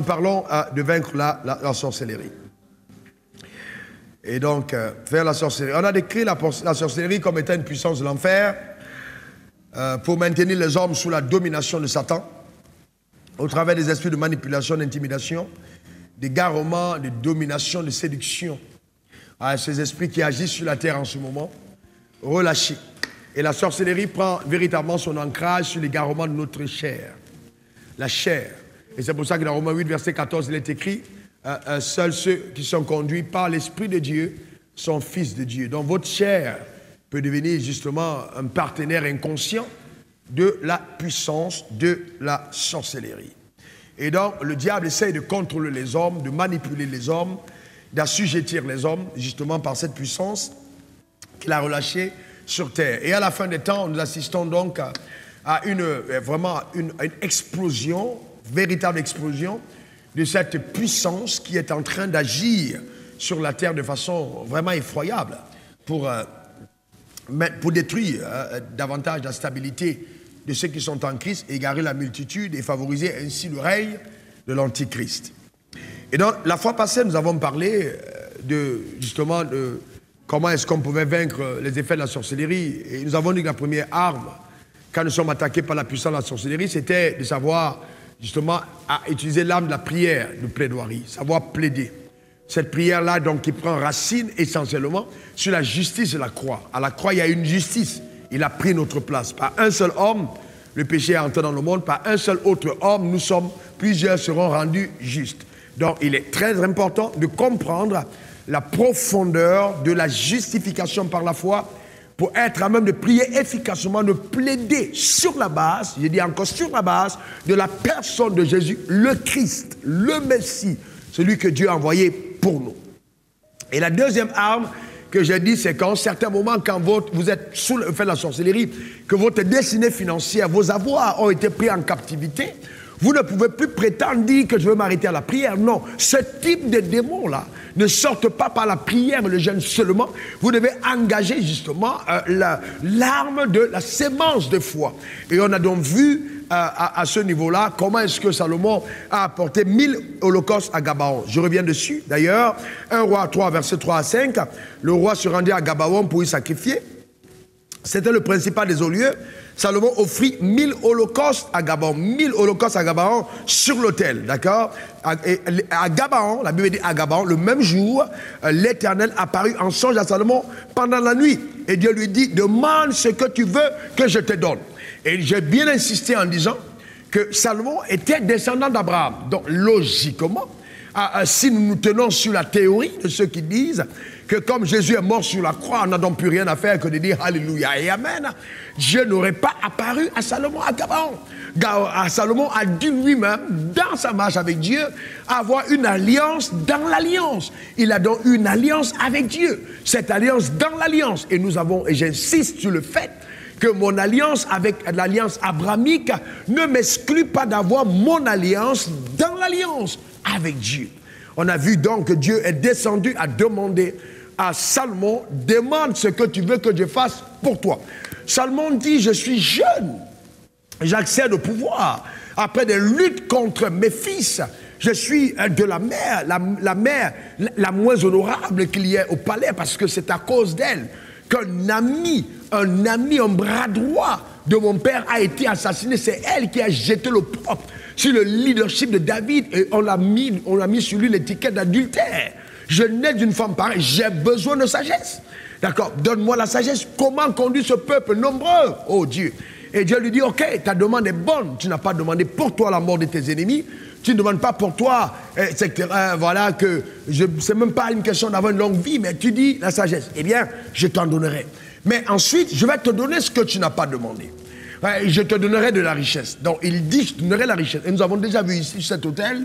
parlons de vaincre la sorcellerie. Et donc, faire la sorcellerie. On a décrit la sorcellerie comme étant une puissance de l'enfer pour maintenir les hommes sous la domination de Satan, au travers des esprits de manipulation, d'intimidation, d'égarement, de domination, de séduction. Ces esprits qui agissent sur la terre en ce moment, relâchés. Et la sorcellerie prend véritablement son ancrage sur l'égarement de notre chair. La chair. Et c'est pour ça que dans Romains 8, verset 14, il est écrit seuls ceux qui sont conduits par l'Esprit de Dieu sont fils de Dieu. Donc votre chair peut devenir justement un partenaire inconscient de la puissance de la sorcellerie. Et donc le diable essaye de contrôler les hommes, de manipuler les hommes, d'assujettir les hommes, justement par cette puissance qu'il a relâchée sur terre. Et à la fin des temps, nous assistons donc à une explosion, véritable explosion de cette puissance qui est en train d'agir sur la terre de façon vraiment effroyable pour détruire davantage la stabilité de ceux qui sont en Christ, égarer la multitude et favoriser ainsi le règne de l'Antichrist. Et donc, la fois passée, nous avons parlé justement de comment est-ce qu'on pouvait vaincre les effets de la sorcellerie. Et nous avons dit que la première arme, quand nous sommes attaqués par la puissance de la sorcellerie, c'était de savoir justement à utiliser l'arme de la prière, de plaidoirie, savoir plaider. Cette prière-là, donc, qui prend racine essentiellement sur la justice de la croix. À la croix, il y a une justice. Il a pris notre place. Par un seul homme, le péché est entré dans le monde. Par un seul autre homme, plusieurs seront rendus justes. Donc, il est très important de comprendre la profondeur de la justification par la foi pour être à même de prier efficacement, de plaider sur la base, je dis encore sur la base, de la personne de Jésus, le Christ, le Messie, celui que Dieu a envoyé pour nous. Et la deuxième arme que j'ai dit, c'est qu'en certains moments, quand vous êtes sous le fait de la sorcellerie, que votre destinée financière, vos avoirs ont été pris en captivité, vous ne pouvez plus prétendre dire que je veux m'arrêter à la prière. Non, ce type de démons-là ne sortent pas par la prière et le jeûne seulement. Vous devez engager justement l'arme de la sémence de foi. Et on a donc vu à ce niveau-là comment est-ce que Salomon a apporté 1000 holocaustes à Gabaon. Je reviens dessus. D'ailleurs, 1 Roi 3, versets 3 à 5, le roi se rendit à Gabaon pour y sacrifier. C'était le principal des hauts lieux. Salomon offrit 1000 holocaustes à Gabaon. 1000 holocaustes à Gabaon sur l'autel, d'accord? À Gabaon, la Bible dit à Gabaon, le même jour, l'Éternel apparut en songe à Salomon pendant la nuit. Et Dieu lui dit, demande ce que tu veux que je te donne. Et j'ai bien insisté en disant que Salomon était descendant d'Abraham. Donc, logiquement, si nous nous tenons sur la théorie de ceux qui disent que comme Jésus est mort sur la croix, on n'a donc plus rien à faire que de dire Alléluia et Amen, Dieu n'aurait pas apparu à Salomon à Gabaon. Salomon a dû lui-même, dans sa marche avec Dieu, avoir une alliance dans l'alliance. Il a donc une alliance avec Dieu. Cette alliance dans l'alliance. Et nous avons, et j'insiste sur le fait que mon alliance avec l'alliance abrahamique ne m'exclut pas d'avoir mon alliance dans l'alliance avec Dieu. On a vu donc que Dieu est descendu à demander à Salomon, demande ce que tu veux que je fasse pour toi. Salomon dit, je suis jeune, j'accède au pouvoir. Après des luttes contre mes fils, je suis de la mère, la mère la moins honorable qu'il y ait au palais, parce que c'est à cause d'elle qu'un ami, un bras droit de mon père a été assassiné. C'est elle qui a jeté le propre sur le leadership de David et on a mis sur lui l'étiquette d'adultère. Je nais d'une femme pareille, j'ai besoin de sagesse. D'accord, donne-moi la sagesse. Comment conduire ce peuple nombreux, oh Dieu? Et Dieu lui dit, ok, ta demande est bonne. Tu n'as pas demandé pour toi la mort de tes ennemis. Tu ne demandes pas pour toi, etc. Voilà, que c'est même pas une question d'avoir une longue vie, mais tu dis la sagesse. Eh bien, je t'en donnerai. Mais ensuite, je vais te donner ce que tu n'as pas demandé. Je te donnerai de la richesse. Donc, il dit, je te donnerai la richesse. Et nous avons déjà vu ici, sur cet hôtel,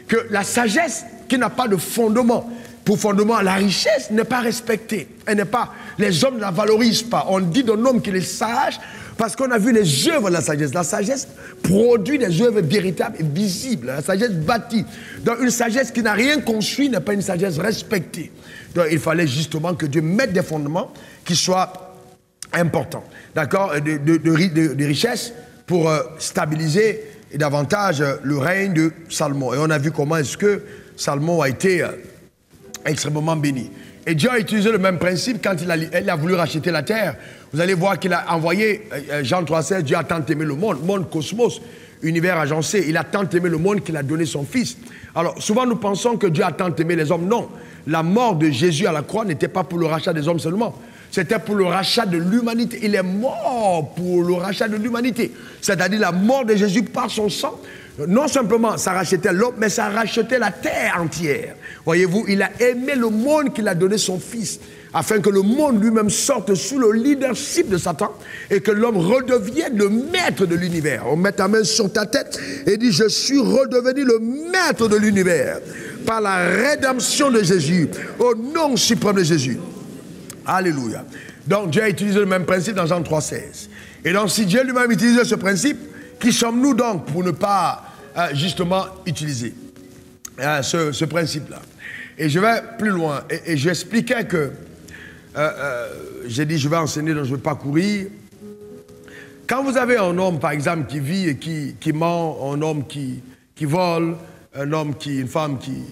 que la sagesse qui n'a pas de fondement, pour fondement, la richesse n'est pas respectée. Elle n'est pas, les hommes ne la valorisent pas. On dit d'un homme qu'il est sage parce qu'on a vu les œuvres de la sagesse. La sagesse produit des œuvres véritables et visibles. La sagesse bâtit. Donc, une sagesse qui n'a rien construit n'est pas une sagesse respectée. Donc, il fallait justement que Dieu mette des fondements qui soient importants. D'accord? De richesse pour stabiliser et davantage le règne de Salomon. Et on a vu comment est-ce que Salomon a été extrêmement béni. Et Dieu a utilisé le même principe quand il a voulu racheter la terre. Vous allez voir qu'il a envoyé, Jean 3,16, Dieu a tant aimé le monde cosmos, univers agencé. Il a tant aimé le monde qu'il a donné son Fils. Alors, souvent nous pensons que Dieu a tant aimé les hommes. Non, la mort de Jésus à la croix n'était pas pour le rachat des hommes seulement. C'était pour le rachat de l'humanité. Il est mort pour le rachat de l'humanité. C'est-à-dire la mort de Jésus par son sang. Non simplement ça rachetait l'homme, mais ça rachetait la terre entière. Voyez-vous, il a aimé le monde qu'il a donné son Fils, afin que le monde lui-même sorte sous le leadership de Satan et que l'homme redevienne le maître de l'univers. On met ta main sur ta tête et dit, je suis redevenu le maître de l'univers par la rédemption de Jésus, au nom suprême de Jésus. Alléluia. Donc Dieu a utilisé le même principe dans Jean 3,16. Et donc si Dieu lui-même utilisait ce principe, qui sommes-nous donc pour ne pas justement utiliser ce principe-là? Et je vais plus loin. Et j'expliquais que, j'ai dit je vais enseigner, donc je ne vais pas courir. Quand vous avez un homme, par exemple, qui vit et qui ment, un homme qui vole, une femme qui,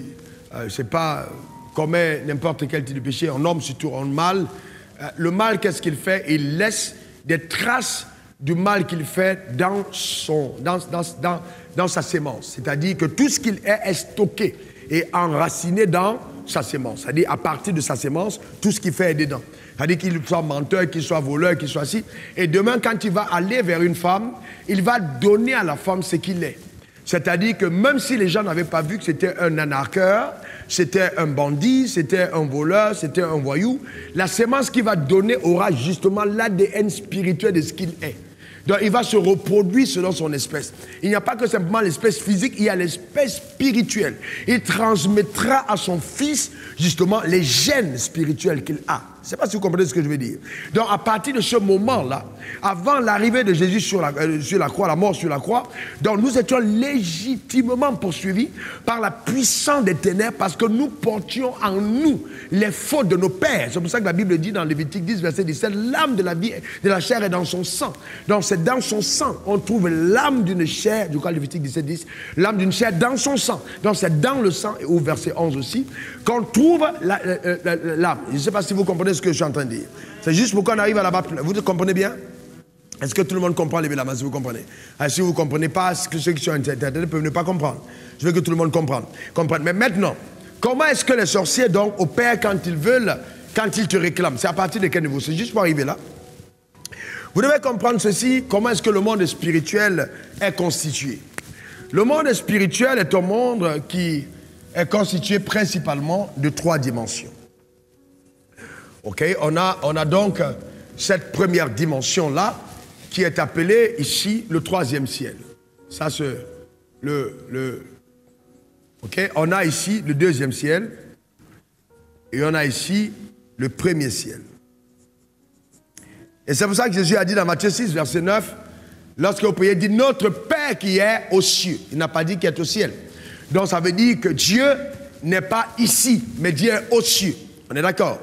je ne sais pas, commet n'importe quel type de péché, un homme surtout, un mal, le mal, qu'est-ce qu'il fait? Il laisse des traces du mal qu'il fait dans sa sémence. C'est-à-dire que tout ce qu'il est stocké et enraciné dans sa sémence. C'est-à-dire à partir de sa sémence, tout ce qu'il fait est dedans. C'est-à-dire qu'il soit menteur, qu'il soit voleur, qu'il soit ci. Et demain, quand il va aller vers une femme, il va donner à la femme ce qu'il est. C'est-à-dire que même si les gens n'avaient pas vu que c'était un anarcheur, c'était un bandit, c'était un voleur, c'était un voyou, la sémence qu'il va donner aura justement l'ADN spirituel de ce qu'il est. Donc il va se reproduire selon son espèce. Il n'y a pas que simplement l'espèce physique, il y a l'espèce spirituelle. Il transmettra à son fils justement les gènes spirituels qu'il a. Je ne sais pas si vous comprenez ce que je veux dire. Donc à partir de ce moment-là, avant l'arrivée de Jésus sur la croix, la mort sur la croix, donc nous étions légitimement poursuivis par la puissance des ténèbres parce que nous portions en nous les fautes de nos pères. C'est pour ça que la Bible dit dans Lévitique 10, verset 17, l'âme de la vie, de la chair est dans son sang. Donc c'est dans son sang, on trouve l'âme d'une chair, du cas Lévitique 17, 10, l'âme d'une chair dans son sang. Donc c'est dans le sang, et au verset 11 aussi, qu'on trouve l'âme. Je ne sais pas si vous comprenez ce que je suis en train de dire. C'est juste pour qu'on arrive à la bas. Vous comprenez bien? Est-ce que tout le monde comprend? Levez la main si vous comprenez. Si vous ne comprenez pas, ceux qui sont sur Internet peuvent ne pas comprendre. Je veux que tout le monde comprenne. Mais maintenant, comment est-ce que les sorciers donc opèrent quand ils veulent, quand ils te réclament? C'est à partir de quel niveau? C'est juste pour arriver là. Vous devez comprendre ceci, comment est-ce que le monde spirituel est constitué. Le monde spirituel est un monde qui est constitué principalement de 3 dimensions. Ok, on a donc cette première dimension-là qui est appelée ici le 3e ciel. Ça c'est ok, on a ici le 2e ciel et on a ici le 1er ciel. Et c'est pour ça que Jésus a dit dans Matthieu 6, verset 9, lorsque vous priez, dit notre Père qui est aux cieux. Il n'a pas dit qu'il est au ciel. Donc ça veut dire que Dieu n'est pas ici, mais Dieu est aux cieux. On est d'accord?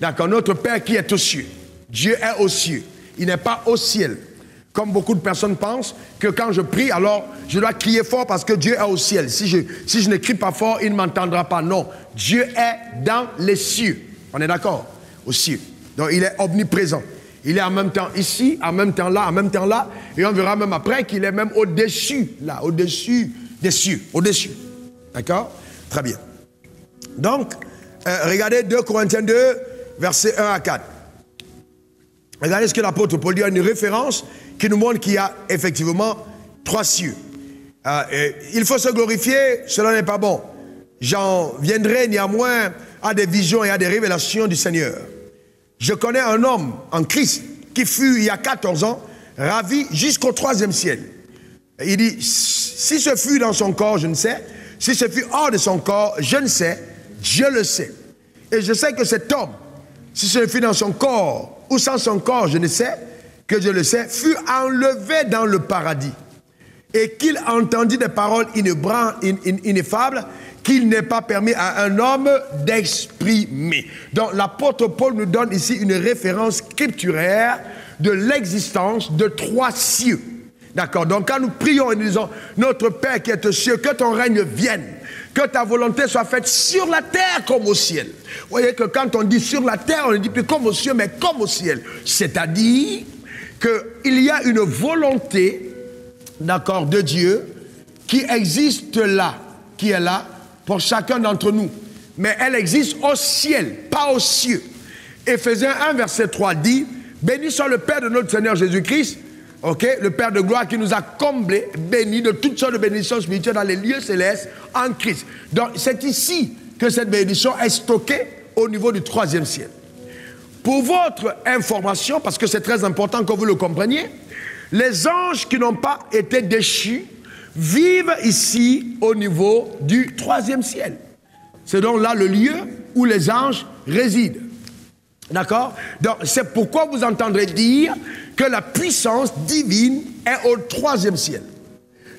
D'accord, notre Père qui est aux cieux. Dieu est aux cieux. Il n'est pas au ciel. Comme beaucoup de personnes pensent que quand je prie, alors je dois crier fort parce que Dieu est au ciel. Si je ne crie pas fort, il ne m'entendra pas. Non, Dieu est dans les cieux. On est d'accord? Aux cieux. Donc il est omniprésent. Il est en même temps ici, en même temps là, en même temps là. Et on verra même après qu'il est même au-dessus, là, au-dessus des cieux. Au-dessus. D'accord? Très bien. Donc, regardez 2 Corinthiens 2, versets 1 à 4. Regardez ce que l'apôtre Paul dit, une référence qui nous montre qu'il y a effectivement 3 cieux. Il faut se glorifier, cela n'est pas bon. J'en viendrai néanmoins à des visions et à des révélations du Seigneur. Je connais un homme en Christ qui fut, il y a 14 ans, ravi jusqu'au 3e ciel. Il dit, si ce fut dans son corps, je ne sais. Si ce fut hors de son corps, je ne sais. Dieu le sait. Et je sais que cet homme, si ce fut dans son corps ou sans son corps, je ne sais, que je le sais, fut enlevé dans le paradis. Et qu'il entendit des paroles ineffables qu'il n'est pas permis à un homme d'exprimer. Donc l'apôtre Paul nous donne ici une référence scripturaire de l'existence de 3 cieux. D'accord? Donc quand nous prions et nous disons, notre Père qui est aux cieux, que ton règne vienne, que ta volonté soit faite sur la terre comme au ciel. Vous voyez que quand on dit sur la terre, on ne dit plus comme aux cieux, mais comme au ciel. C'est-à-dire qu'il y a une volonté, d'accord, de Dieu qui existe là, qui est là pour chacun d'entre nous. Mais elle existe au ciel, pas aux cieux. Éphésiens 1, verset 3 dit, béni soit le Père de notre Seigneur Jésus-Christ, okay, le Père de gloire qui nous a comblés, bénis de toutes sortes de bénédictions spirituelles dans les lieux célestes en Christ. Donc c'est ici que cette bénédiction est stockée au niveau du 3e ciel. Pour votre information, parce que c'est très important que vous le compreniez, les anges qui n'ont pas été déchus vivent ici au niveau du 3e ciel. C'est donc là le lieu où les anges résident. D'accord? Donc c'est pourquoi vous entendrez dire que la puissance divine est au 3e ciel.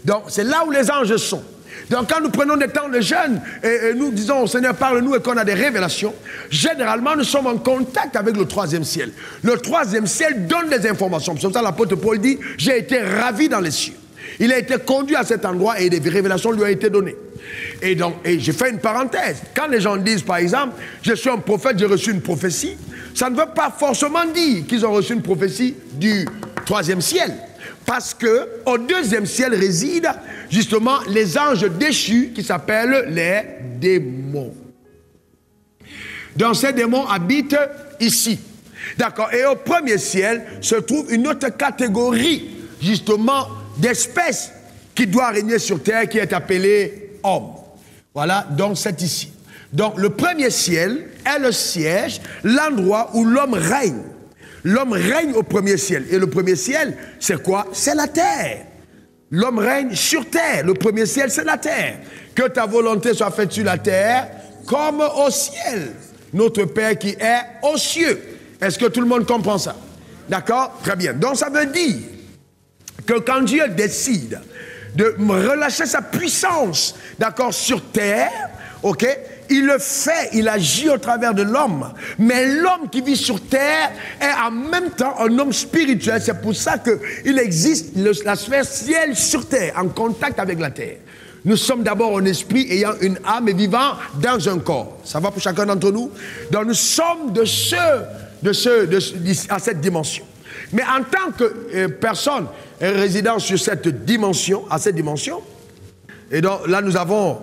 Donc c'est là où les anges sont. Donc quand nous prenons des temps de jeûne et nous disons au Seigneur parle-nous et qu'on a des révélations, généralement nous sommes en contact avec le 3e ciel. Le 3e ciel donne des informations. C'est pour ça que l'apôtre Paul dit, j'ai été ravi dans les cieux. Il a été conduit à cet endroit et des révélations lui ont été données. Et donc, j'ai fait une parenthèse. Quand les gens disent, par exemple, je suis un prophète, j'ai reçu une prophétie, ça ne veut pas forcément dire qu'ils ont reçu une prophétie du 3e ciel. Parce qu'au 2e ciel résident justement les anges déchus qui s'appellent les démons. Donc ces démons habitent ici. D'accord. Et au 1er ciel se trouve une autre catégorie justement d'espèces qui doit régner sur terre qui est appelée homme. Voilà, donc c'est ici. Donc le 1er ciel est le siège, l'endroit où l'homme règne. L'homme règne au 1er ciel. Et le 1er ciel, c'est quoi? C'est la terre. L'homme règne sur terre. Le 1er ciel, c'est la terre. Que ta volonté soit faite sur la terre comme au ciel. Notre Père qui est aux cieux. Est-ce que tout le monde comprend ça? D'accord? Très bien. Donc ça veut dire que quand Dieu décide de relâcher sa puissance, d'accord, sur terre, ok, il le fait, il agit au travers de l'homme. Mais l'homme qui vit sur terre est en même temps un homme spirituel. C'est pour ça qu'il existe la sphère ciel sur terre, en contact avec la terre. Nous sommes d'abord un esprit ayant une âme et vivant dans un corps. Ça va pour chacun d'entre nous? Donc nous sommes à cette dimension. Mais en tant que personne résidant sur cette dimension, à cette dimension, et donc là nous avons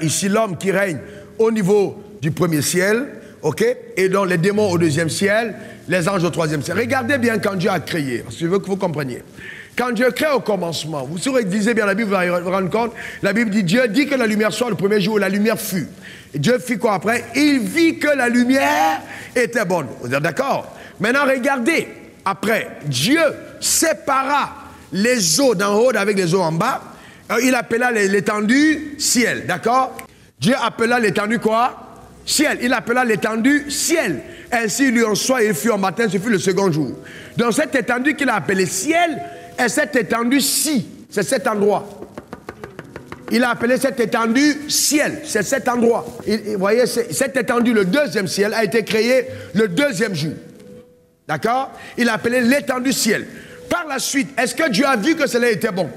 ici l'homme qui règne au niveau du 1er ciel, ok, et donc les démons au 2e ciel, les anges au 3e ciel. Regardez bien quand Dieu a créé, parce que je veux que vous compreniez. Quand Dieu crée au commencement, vous lisez bien la Bible, vous allez vous rendre compte, la Bible dit, Dieu dit que la lumière soit le premier jour, la lumière fut. Et Dieu fit quoi après? Il vit que la lumière était bonne. Vous êtes d'accord? Maintenant regardez, après, Dieu sépara les eaux d'en haut avec les eaux en bas. Il appela l'étendue ciel, d'accord? Dieu appela l'étendue quoi? Ciel. Il appela l'étendue ciel. Ainsi lui en soit, il fut en matin, ce fut le second jour. Donc cette étendue qu'il a appelée ciel est cette étendue-ci. C'est cet endroit. Il a appelé cette étendue ciel. C'est cet endroit. Vous voyez, cette étendue, le 2e ciel, a été créé le 2e jour. D'accord? Il a appelé l'étendue ciel. Par la suite, est-ce que Dieu a vu que cela était bon?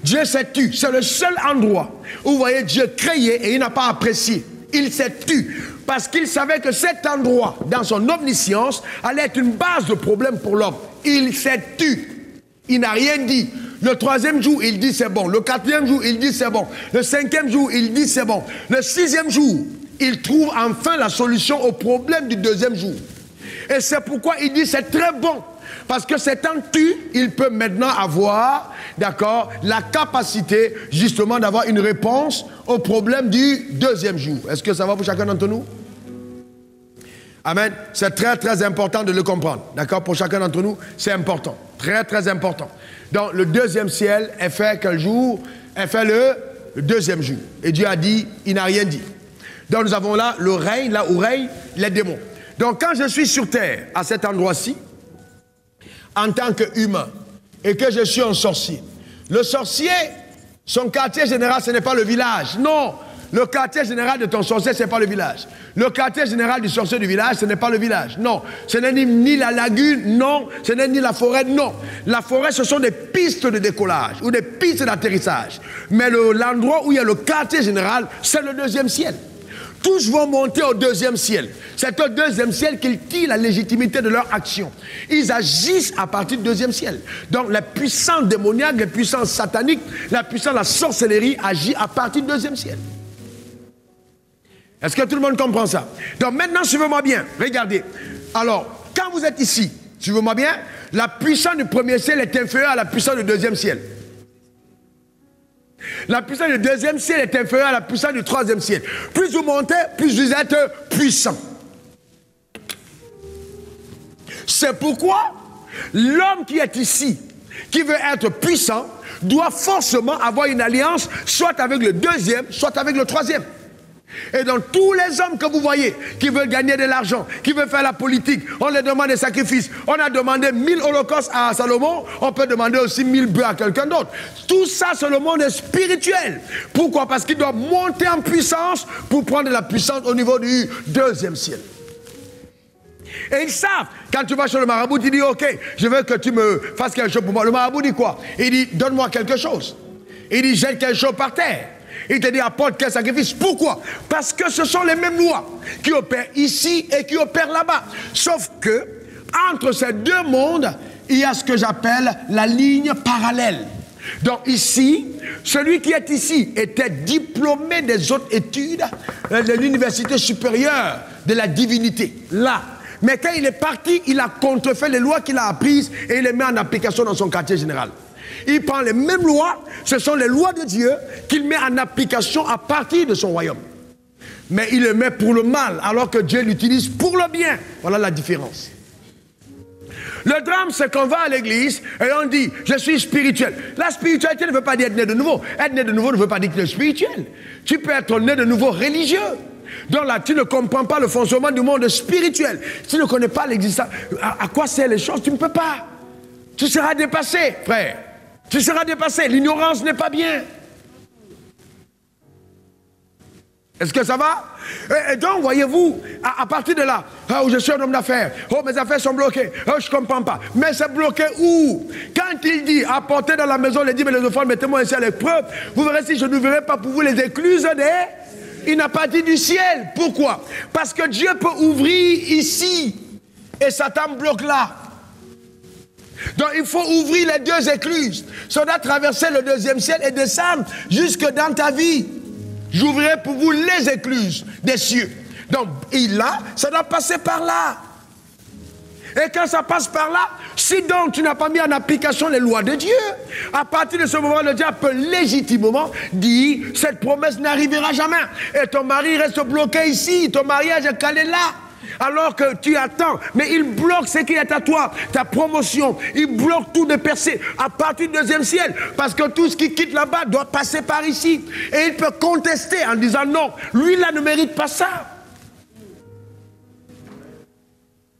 Dieu s'est tu. C'est le seul endroit où vous voyez Dieu créer et il n'a pas apprécié. Il s'est tu. Parce qu'il savait que cet endroit, dans son omniscience, allait être une base de problème pour l'homme. Il s'est tu. Il n'a rien dit. Le 3e jour, il dit c'est bon. Le 4e jour, il dit c'est bon. Le 5e jour, il dit c'est bon. Le 6e jour, il trouve enfin la solution au problème du 2e jour. Et c'est pourquoi il dit c'est très bon. Parce que cet tu, il peut maintenant avoir, d'accord, la capacité justement d'avoir une réponse au problème du 2e jour. Est-ce que ça va pour chacun d'entre nous? Amen. C'est très très important de le comprendre. D'accord? Pour chacun d'entre nous, c'est important. Très très important. Donc le 2e ciel est fait quel jour? Est fait le 2e jour. Et Dieu a dit, il n'a rien dit. Donc nous avons là le règne, là où règnent les démons. Donc quand je suis sur terre, à cet endroit-ci, en tant qu'humain, et que je suis un sorcier, le sorcier, son quartier général, ce n'est pas le village. Non, le quartier général de ton sorcier, ce n'est pas le village. Le quartier général du sorcier du village, ce n'est pas le village. Non. Ce n'est ni la lagune, non. Ce n'est ni la forêt, non. La forêt, ce sont des pistes de décollage ou des pistes d'atterrissage. Mais l'endroit où il y a le quartier général, c'est le deuxième ciel. Tous vont monter au deuxième ciel. C'est au deuxième ciel qu'ils tirent la légitimité de leur action. Ils agissent à partir du deuxième ciel. Donc la puissance démoniaque, la puissance satanique, la puissance de la sorcellerie agit à partir du deuxième ciel. Est-ce que tout le monde comprend ça? Donc maintenant, suivez-moi bien. Regardez. Alors, quand vous êtes ici, suivez-moi bien, la puissance du premier ciel est inférieure à la puissance du deuxième ciel. La puissance du deuxième ciel est inférieure à la puissance du troisième ciel. Plus vous montez, plus vous êtes puissant. C'est pourquoi l'homme qui est ici, qui veut être puissant, doit forcément avoir une alliance, soit avec le deuxième, soit avec le troisième. Et donc tous les hommes que vous voyez, qui veulent gagner de l'argent, qui veulent faire la politique, on leur demande des sacrifices. On a demandé 1000 holocaustes à Salomon, on peut demander aussi 1000 bœufs à quelqu'un d'autre. Tout ça, c'est le monde spirituel. Pourquoi? Parce qu'il doit monter en puissance pour prendre la puissance au niveau du deuxième ciel. Et ils savent, quand tu vas chez le marabout, tu dis, ok, je veux que tu me fasses quelque chose pour moi. Le marabout dit quoi? Il dit, donne-moi quelque chose. Il dit, jette quelque chose par terre. Il te dit, apporte quel sacrifice. Pourquoi? Parce que ce sont les mêmes lois qui opèrent ici et qui opèrent là-bas. Sauf que, entre ces deux mondes, il y a ce que j'appelle la ligne parallèle. Donc ici, celui qui est ici était diplômé des autres études de l'université supérieure de la divinité. Là. Mais quand il est parti, il a contrefait les lois qu'il a apprises et il les met en application dans son quartier général. Il prend les mêmes lois, ce sont les lois de Dieu qu'il met en application à partir de son royaume. Mais il les met pour le mal, alors que Dieu l'utilise pour le bien. Voilà la différence. Le drame, c'est qu'on va à l'église et on dit, je suis spirituel. La spiritualité ne veut pas dire être né de nouveau. Être né de nouveau ne veut pas dire que tu es spirituel. Tu peux être né de nouveau religieux. Donc là, tu ne comprends pas le fonctionnement du monde spirituel. Tu ne connais pas l'existence. À quoi servent les choses? Tu ne peux pas. Tu seras dépassé, frère. Tu seras dépassé. L'ignorance n'est pas bien. Est-ce que ça va? Et donc, voyez-vous, à partir de là, oh, je suis un homme d'affaires, oh, mes affaires sont bloquées, oh, je ne comprends pas. Mais c'est bloqué où? Quand il dit, apportez dans la maison les dîmes et les offrandes, mettez-moi ici à l'épreuve, vous verrez si je n'ouvrirai pas pour vous les écluses des... Il n'a pas dit du ciel. Pourquoi? Parce que Dieu peut ouvrir ici, et Satan bloque là. Donc il faut ouvrir les deux écluses. Ça doit traverser le deuxième ciel et descendre jusque dans ta vie. J'ouvrirai pour vous les écluses des cieux. Donc là, ça doit passer par là. Et quand ça passe par là, si donc tu n'as pas mis en application les lois de Dieu, à partir de ce moment, le diable peut légitimement dire, cette promesse n'arrivera jamais. Et ton mari reste bloqué ici, ton mariage est calé là. Alors que tu attends, mais il bloque ce qui est à toi, ta promotion, il bloque tout de percer à partir du deuxième ciel, parce que tout ce qui quitte là-bas doit passer par ici. Et il peut contester en disant non, lui là ne mérite pas ça.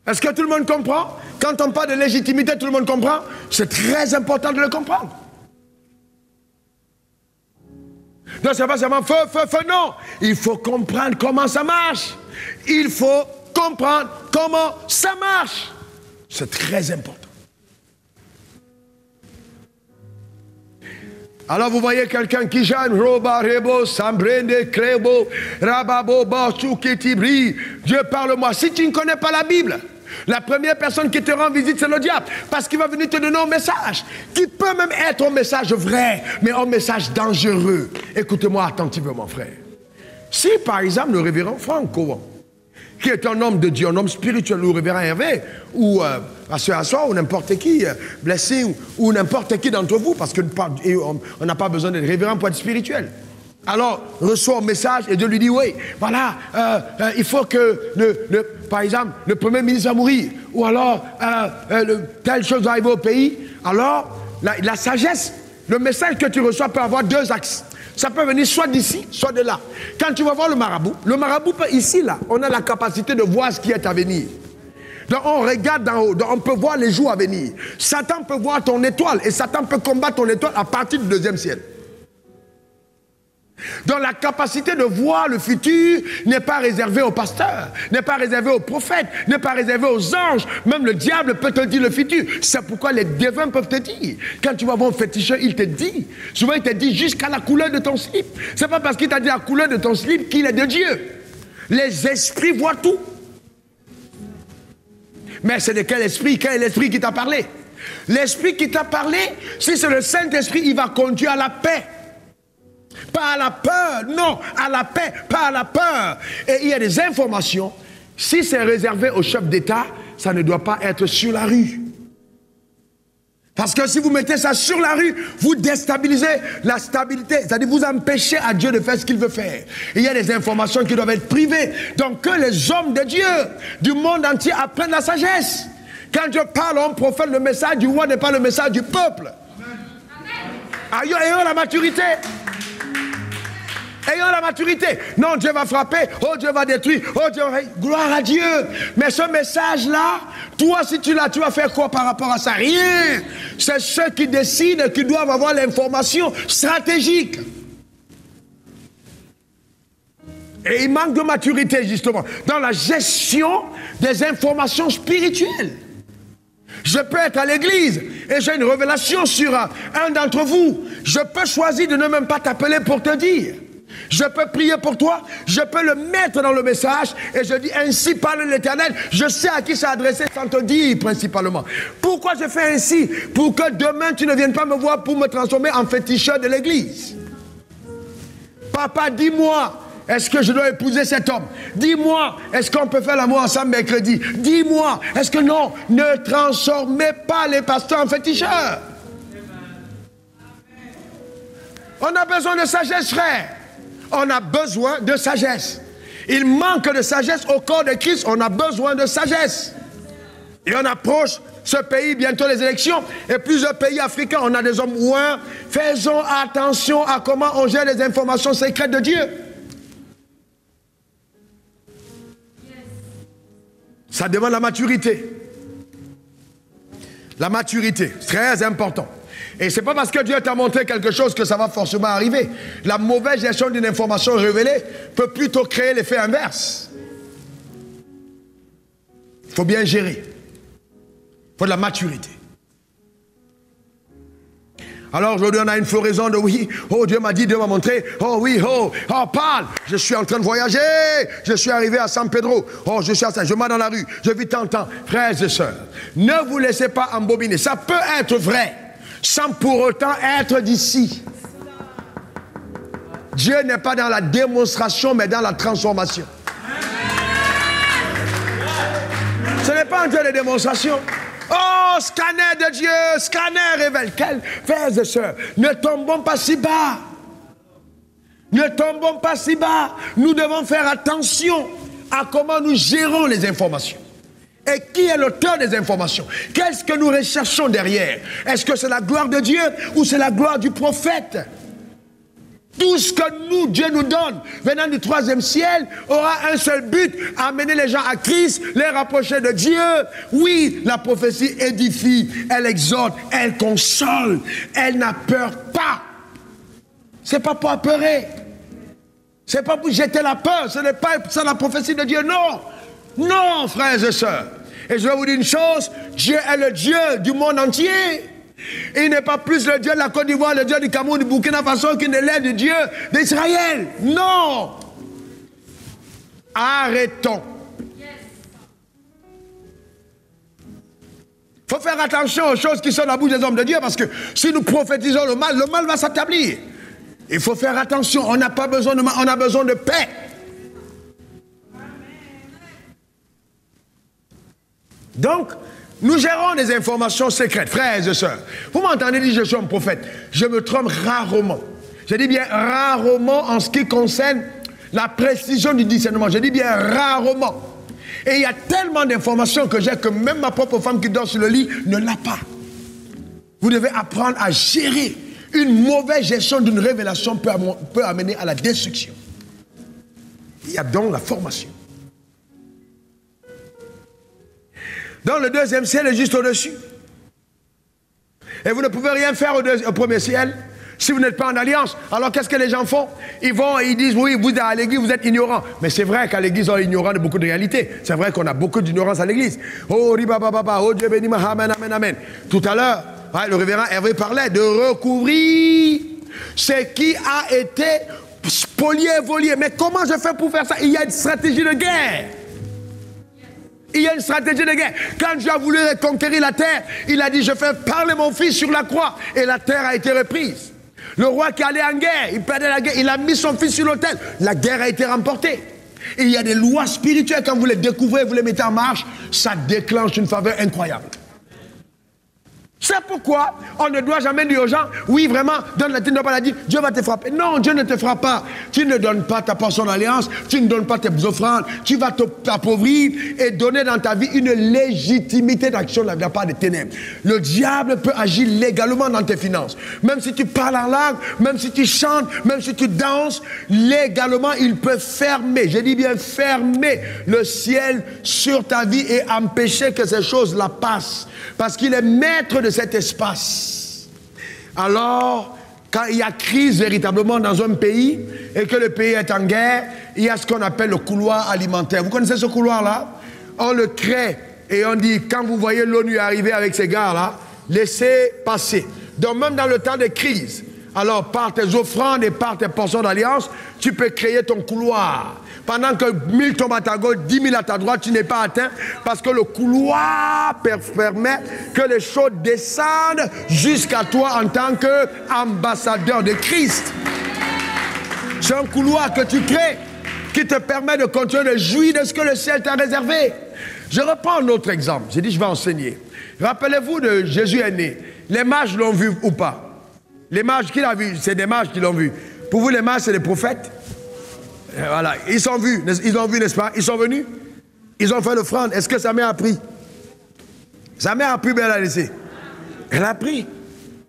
Est-ce que tout le monde comprend? Quand on parle de légitimité, tout le monde comprend? C'est très important de le comprendre. Donc c'est pas seulement feu, non. Il faut comprendre comment ça marche. Il faut comprendre comment ça marche. C'est très important. Alors vous voyez quelqu'un qui jeûne, roba, rebo, sambrende, krebo, rababo, basukitibri. Dieu parle-moi. Si tu ne connais pas la Bible, la première personne qui te rend visite, c'est le diable. Parce qu'il va venir te donner un message. Qui peut même être un message vrai, mais un message dangereux. Écoutez-moi attentivement, frère. Si par exemple le révérend Franco, qui est un homme de Dieu, un homme spirituel, ou révérend Hervé, ou Pasteur Assoir, ou n'importe qui, Blessing, ou n'importe qui d'entre vous, parce qu'on n'a pas besoin d'être révérend pour être spirituel. Alors, reçoit un message et Dieu lui dit, oui, voilà, il faut que, par exemple, le Premier ministre va mourir, ou alors, telle chose va arriver au pays. Alors, la sagesse, le message que tu reçois peut avoir deux axes. Ça peut venir soit d'ici, soit de là. Quand tu vas voir le marabout peut, ici, là, on a la capacité de voir ce qui est à venir. Donc on regarde d'en haut, donc on peut voir les jours à venir. Satan peut voir ton étoile, et Satan peut combattre ton étoile à partir du deuxième ciel. Donc la capacité de voir le futur n'est pas réservée aux pasteurs, n'est pas réservée aux prophètes, n'est pas réservée aux anges. Même le diable peut te dire le futur. C'est pourquoi les devins peuvent te dire. Quand tu vas voir un féticheur, il te dit. Souvent il te dit jusqu'à la couleur de ton slip. C'est pas parce qu'il t'a dit la couleur de ton slip qu'il est de Dieu. Les esprits voient tout. Mais c'est de quel esprit? Quel est l'esprit qui t'a parlé? L'esprit qui t'a parlé, si c'est le Saint-Esprit, il va conduire à la paix. Pas à la peur, non, à la paix, pas à la peur. Et il y a des informations, si c'est réservé au chef d'État, ça ne doit pas être sur la rue. Parce que si vous mettez ça sur la rue, vous déstabilisez la stabilité. C'est-à-dire vous empêchez à Dieu de faire ce qu'il veut faire. Et il y a des informations qui doivent être privées. Donc que les hommes de Dieu du monde entier apprennent la sagesse. Quand Dieu parle à un prophète, le message du roi n'est pas le message du peuple. Ayons la maturité. Ayons la maturité. Non, Dieu va frapper. Oh, Dieu va détruire. Oh, Dieu va... Gloire à Dieu. Mais ce message-là, toi, si tu l'as, tu vas faire quoi par rapport à ça? Rien. C'est ceux qui décident qui doivent avoir l'information stratégique. Et il manque de maturité, justement, dans la gestion des informations spirituelles. Je peux être à l'église et j'ai une révélation sur un d'entre vous. Je peux choisir de ne même pas t'appeler pour te dire. Je peux prier pour toi, je peux le mettre dans le message et je dis ainsi parle l'Éternel. Je sais à qui c'est adressé sans te dire principalement. Pourquoi je fais ainsi? Pour que demain tu ne viennes pas me voir pour me transformer en féticheur de l'église. Papa, dis-moi, est-ce que je dois épouser cet homme? Dis-moi, est-ce qu'on peut faire l'amour ensemble mercredi? Dis-moi, est-ce que non? Ne transformez pas les pasteurs en féticheurs. On a besoin de sagesse, frère. On a besoin de sagesse. Il manque de sagesse au corps de Christ. On a besoin de sagesse. Et on approche ce pays, bientôt les élections. Et plusieurs pays africains, on a des hommes ouins. Faisons attention à comment on gère les informations secrètes de Dieu. Ça demande la maturité. La maturité, très important. Et ce n'est pas parce que Dieu t'a montré quelque chose que ça va forcément arriver. La mauvaise gestion d'une information révélée peut plutôt créer l'effet inverse. Il faut bien gérer. Il faut de la maturité. Alors aujourd'hui on a une floraison de oui, oh Dieu m'a dit, Dieu m'a montré, oh oui, oh parle, je suis en train de voyager, je suis arrivé à San Pedro, oh je suis à ça, je marche dans la rue, je vis tant, frères et sœurs, ne vous laissez pas embobiner, ça peut être vrai, sans pour autant être d'ici. Dieu n'est pas dans la démonstration, mais dans la transformation. Ce n'est pas un Dieu de démonstration. Oh, scanner de Dieu, scanner révèle. Quel frères et sœurs, ne tombons pas si bas. Ne tombons pas si bas. Nous devons faire attention à comment nous gérons les informations. Et qui est l'auteur des informations? Qu'est-ce que nous recherchons derrière? Est-ce que c'est la gloire de Dieu ou c'est la gloire du prophète? Tout ce que nous, Dieu nous donne, venant du troisième ciel, aura un seul but, amener les gens à Christ, les rapprocher de Dieu. Oui, la prophétie édifie, elle exhorte, elle console, elle n'a peur pas. C'est pas pour apeurer. C'est pas pour jeter la peur, ce n'est pas ça la prophétie de Dieu, non. Non, frères et sœurs. Et je vais vous dire une chose, Dieu est le Dieu du monde entier. Il n'est pas plus le Dieu de la Côte d'Ivoire, le Dieu du Cameroun, du Burkina Faso qu'il ne l'est du Dieu d'Israël. Non. Arrêtons. Il faut faire attention aux choses qui sont dans la bouche des hommes de Dieu parce que si nous prophétisons le mal va s'établir. Il faut faire attention, on n'a pas besoin de mal, on a besoin de paix. Donc, nous gérons des informations secrètes, frères et sœurs. Vous m'entendez dire je suis un prophète. Je me trompe rarement. Je dis bien rarement en ce qui concerne la précision du discernement. Je dis bien rarement. Et il y a tellement d'informations que j'ai que même ma propre femme qui dort sur le lit ne l'a pas. Vous devez apprendre à gérer. Une mauvaise gestion d'une révélation peut amener à la destruction. Il y a donc la formation. Dans le deuxième ciel est juste au-dessus. Et vous ne pouvez rien faire au premier ciel. Si vous n'êtes pas en alliance, alors qu'est-ce que les gens font? Ils vont et ils disent, oui, vous à l'église, vous êtes ignorants. Mais c'est vrai qu'à l'église, on est ignorant de beaucoup de réalités. C'est vrai qu'on a beaucoup d'ignorance à l'église. Oh, ribababa, oh Dieu béni, amen, amen, amen. Tout à l'heure, le révérend Hervé parlait de recouvrir ce qui a été spolié, volé. Mais comment je fais pour faire ça? Il y a une stratégie de guerre. Il y a une stratégie de guerre. Quand Dieu a voulu conquérir la terre, il a dit, je fais parler mon fils sur la croix. Et la terre a été reprise. Le roi qui allait en guerre, il perdait la guerre, il a mis son fils sur l'autel. La guerre a été remportée. Et il y a des lois spirituelles, quand vous les découvrez, vous les mettez en marche, ça déclenche une faveur incroyable. C'est pourquoi on ne doit jamais dire aux gens, oui vraiment, donne la, tu ne dois pas la dire, Dieu va te frapper. Non, Dieu ne te frappe pas. Tu ne donnes pas ta portion d'alliance, tu ne donnes pas tes offrandes, tu vas t'appauvrir et donner dans ta vie une légitimité d'action de la part des ténèbres. Le diable peut agir légalement dans tes finances. Même si tu parles en langue, même si tu chantes, même si tu danses, légalement il peut fermer, je dis bien fermer le ciel sur ta vie et empêcher que ces choses-là passent. Parce qu'il est maître de cet espace. Alors, quand il y a crise véritablement dans un pays et que le pays est en guerre, il y a ce qu'on appelle le couloir alimentaire. Vous connaissez ce couloir-là? On le crée et on dit, quand vous voyez l'ONU arriver avec ces gars-là, laissez passer. Donc même dans le temps de crise, alors par tes offrandes et par tes portions d'alliance, tu peux créer ton couloir. Pendant que 1000 tombent à ta gauche, 10 000 à ta droite, tu n'es pas atteint parce que le couloir permet que les choses descendent jusqu'à toi en tant qu'ambassadeur de Christ. C'est un couloir que tu crées qui te permet de continuer de jouir de ce que le ciel t'a réservé. Je reprends un autre exemple. J'ai dit je vais enseigner. Rappelez-vous de Jésus est né. Les mages l'ont vu ou pas? Les mages, qui l'ont vu? C'est des mages qui l'ont vu. Pour vous, les mages, c'est des prophètes? Voilà, ils sont vus, ils ont vu, n'est-ce pas? Ils sont venus, ils ont fait l'offrande. Est-ce que sa mère a pris? Sa mère a pris, mais elle a laissé. Elle a pris.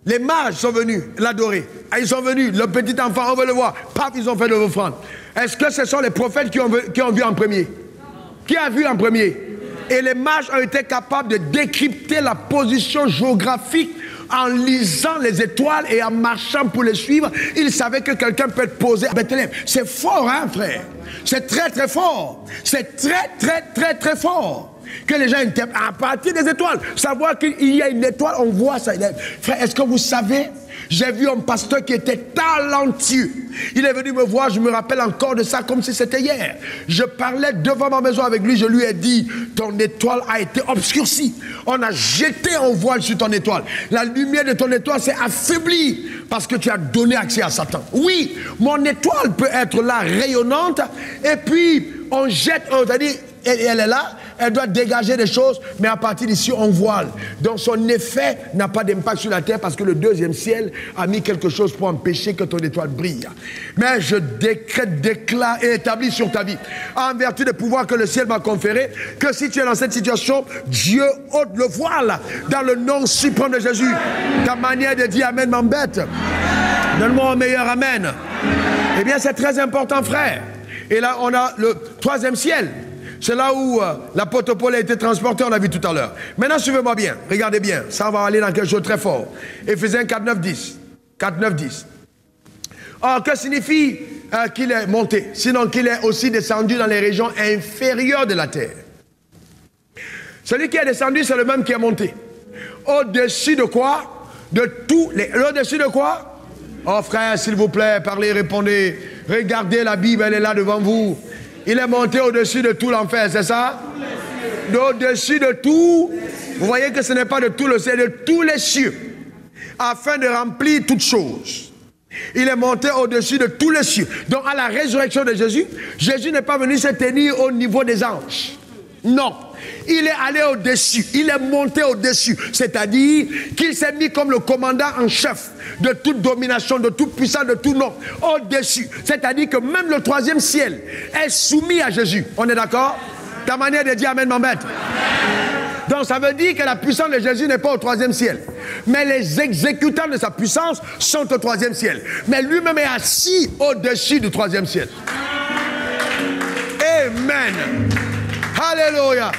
Les mages sont venus l'adorer. Ils sont venus, le petit enfant, on veut le voir. Paf, ils ont fait l'offrande. Est-ce que ce sont les prophètes qui ont vu en premier? Qui a vu en premier? Et les mages ont été capables de décrypter la position géographique en lisant les étoiles et en marchant pour les suivre. Ils savaient que quelqu'un peut être posé à Bethléem. C'est fort, hein, frère? C'est très, très fort. C'est très, très, très, très fort. Que les gens interprètent à partir des étoiles. Savoir qu'il y a une étoile, on voit ça. Frère, est-ce que vous savez? J'ai vu un pasteur qui était talentueux. Il est venu me voir, je me rappelle encore de ça comme si c'était hier. Je parlais devant ma maison avec lui, je lui ai dit, ton étoile a été obscurcie. On a jeté un voile sur ton étoile. La lumière de ton étoile s'est affaiblie parce que tu as donné accès à Satan. Oui, mon étoile peut être là, rayonnante, et puis on jette, c'est-à-dire, elle est là, elle doit dégager des choses, mais à partir d'ici, on voile. Donc son effet n'a pas d'impact sur la terre parce que le deuxième ciel a mis quelque chose pour empêcher que ton étoile brille. Mais je décrète, déclare et établis sur ta vie, en vertu des pouvoirs que le ciel m'a conférés, que si tu es dans cette situation, Dieu ôte le voile dans le nom suprême de Jésus. Ta manière de dire Amen m'embête. Donne-moi un meilleur Amen. Eh bien, c'est très important, frère. Et là, on a le troisième ciel. C'est là où l'apôtre Paul a été transporté, on l'a vu tout à l'heure. Maintenant, suivez-moi bien, regardez bien, ça va aller dans quelque chose de très fort. Éphésiens 4, 9, 10. 4, 9, 10. Or, que signifie qu'il est monté? Sinon qu'il est aussi descendu dans les régions inférieures de la terre. Celui qui est descendu, c'est le même qui est monté. Au-dessus de quoi? De tous les... Au-dessus de quoi? Oh frère, s'il vous plaît, parlez, répondez. Regardez la Bible, elle est là devant vous. Il est monté au-dessus de tout l'enfer, c'est ça? Au-dessus de tout. Vous voyez que ce n'est pas de tout le ciel, de tous les cieux. Afin de remplir toutes choses. Il est monté au-dessus de tous les cieux. Donc à la résurrection de Jésus, Jésus n'est pas venu se tenir au niveau des anges. Non. Il est allé au-dessus, il est monté au-dessus, c'est-à-dire qu'il s'est mis comme le commandant en chef de toute domination, de toute puissance, de tout nom, au-dessus. C'est-à-dire que même le troisième ciel est soumis à Jésus. On est d'accord? Ta manière de dire Amen m'embête. Donc ça veut dire que la puissance de Jésus n'est pas au troisième ciel. Mais les exécutants de sa puissance sont au troisième ciel. Mais lui-même est assis au-dessus du troisième ciel. Amen. Alléluia.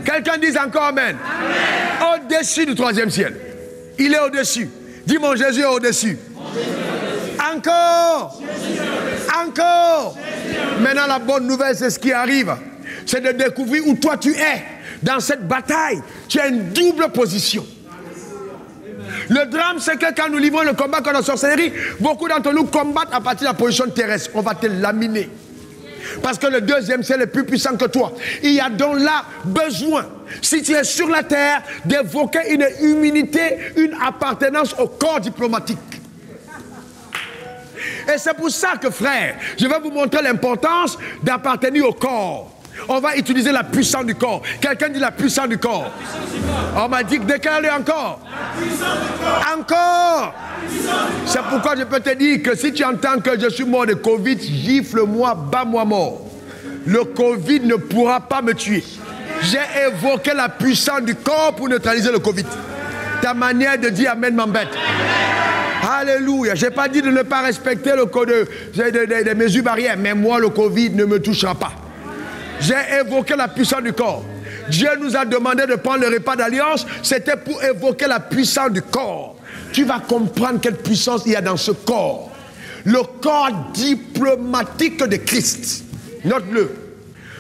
Quelqu'un dise encore Amen. Amen. Au-dessus du troisième ciel. Il est au-dessus. Dis mon Jésus est au-dessus. Encore. Encore. Maintenant, la bonne nouvelle, c'est ce qui arrive. C'est de découvrir où toi tu es. Dans cette bataille, tu as une double position. Le drame, c'est que quand nous livrons le combat contre la sorcellerie, beaucoup d'entre nous combattent à partir de la position terrestre. On va te laminer. Parce que le deuxième ciel est plus puissant que toi. Il y a donc là besoin, si tu es sur la terre, d'évoquer une humilité, une appartenance au corps diplomatique. Et c'est pour ça que, frère, je vais vous montrer l'importance d'appartenir au corps. On va utiliser la puissance du corps. Quelqu'un dit la puissance du corps. On m'a dit que déclare-le encore. Encore. C'est pourquoi je peux te dire que si tu entends que je suis mort de Covid, gifle-moi, bats-moi mort. Le Covid ne pourra pas me tuer. J'ai évoqué la puissance du corps pour neutraliser le Covid. Ta manière de dire Amen m'embête. Alléluia. Je n'ai pas dit de ne pas respecter le code des mesures barrières, mais moi, le Covid ne me touchera pas. J'ai évoqué la puissance du corps. Dieu nous a demandé de prendre le repas d'alliance. C'était pour évoquer la puissance du corps. Tu vas comprendre quelle puissance il y a dans ce corps. Le corps diplomatique de Christ. Note-le.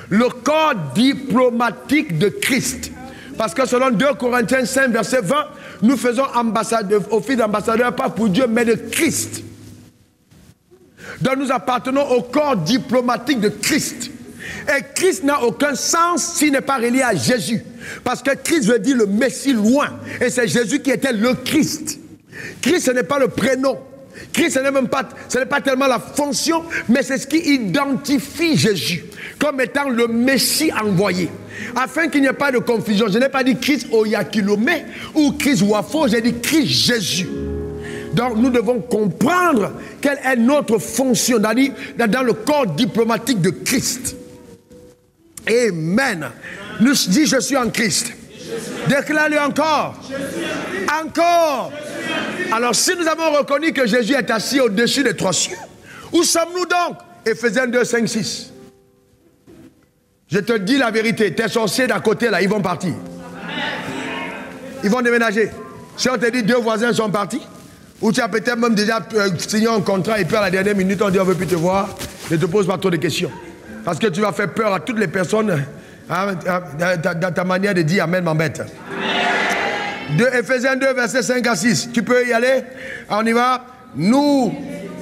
Le corps diplomatique de Christ. Parce que selon 2 Corinthiens 5, verset 20, nous faisons office d'ambassadeur, pas pour Dieu, mais de Christ. Donc nous appartenons au corps diplomatique de Christ. Et Christ n'a aucun sens s'il n'est pas relié à Jésus. Parce que Christ veut dire le Messie loin. Et c'est Jésus qui était le Christ. Christ, ce n'est pas le prénom. Christ, ce n'est pas tellement la fonction, mais c'est ce qui identifie Jésus comme étant le Messie envoyé. Afin qu'il n'y ait pas de confusion. Je n'ai pas dit Christ Oyakilome ou Christ Wafo, j'ai dit Christ Jésus. Donc nous devons comprendre quelle est notre fonction dans le corps diplomatique de Christ. Amen. Nous dit je suis en Christ. Déclare-le encore. Encore. Alors si nous avons reconnu que Jésus est assis au-dessus des 3 cieux, où sommes-nous donc? Éphésiens 2, 5, 6. Je te dis la vérité, tes sorciers d'à côté là, ils vont partir. Ils vont déménager. Si on te dit 2 voisins sont partis, ou tu as peut-être même déjà signé un contrat et puis à la dernière minute on dit on ne veut plus te voir, ne te pose pas trop de questions. Parce que tu vas faire peur à toutes les personnes dans ta manière de dire Amen m'embête. Éphésiens 2, verset 5 à 6. Tu peux y aller? On y va. Nous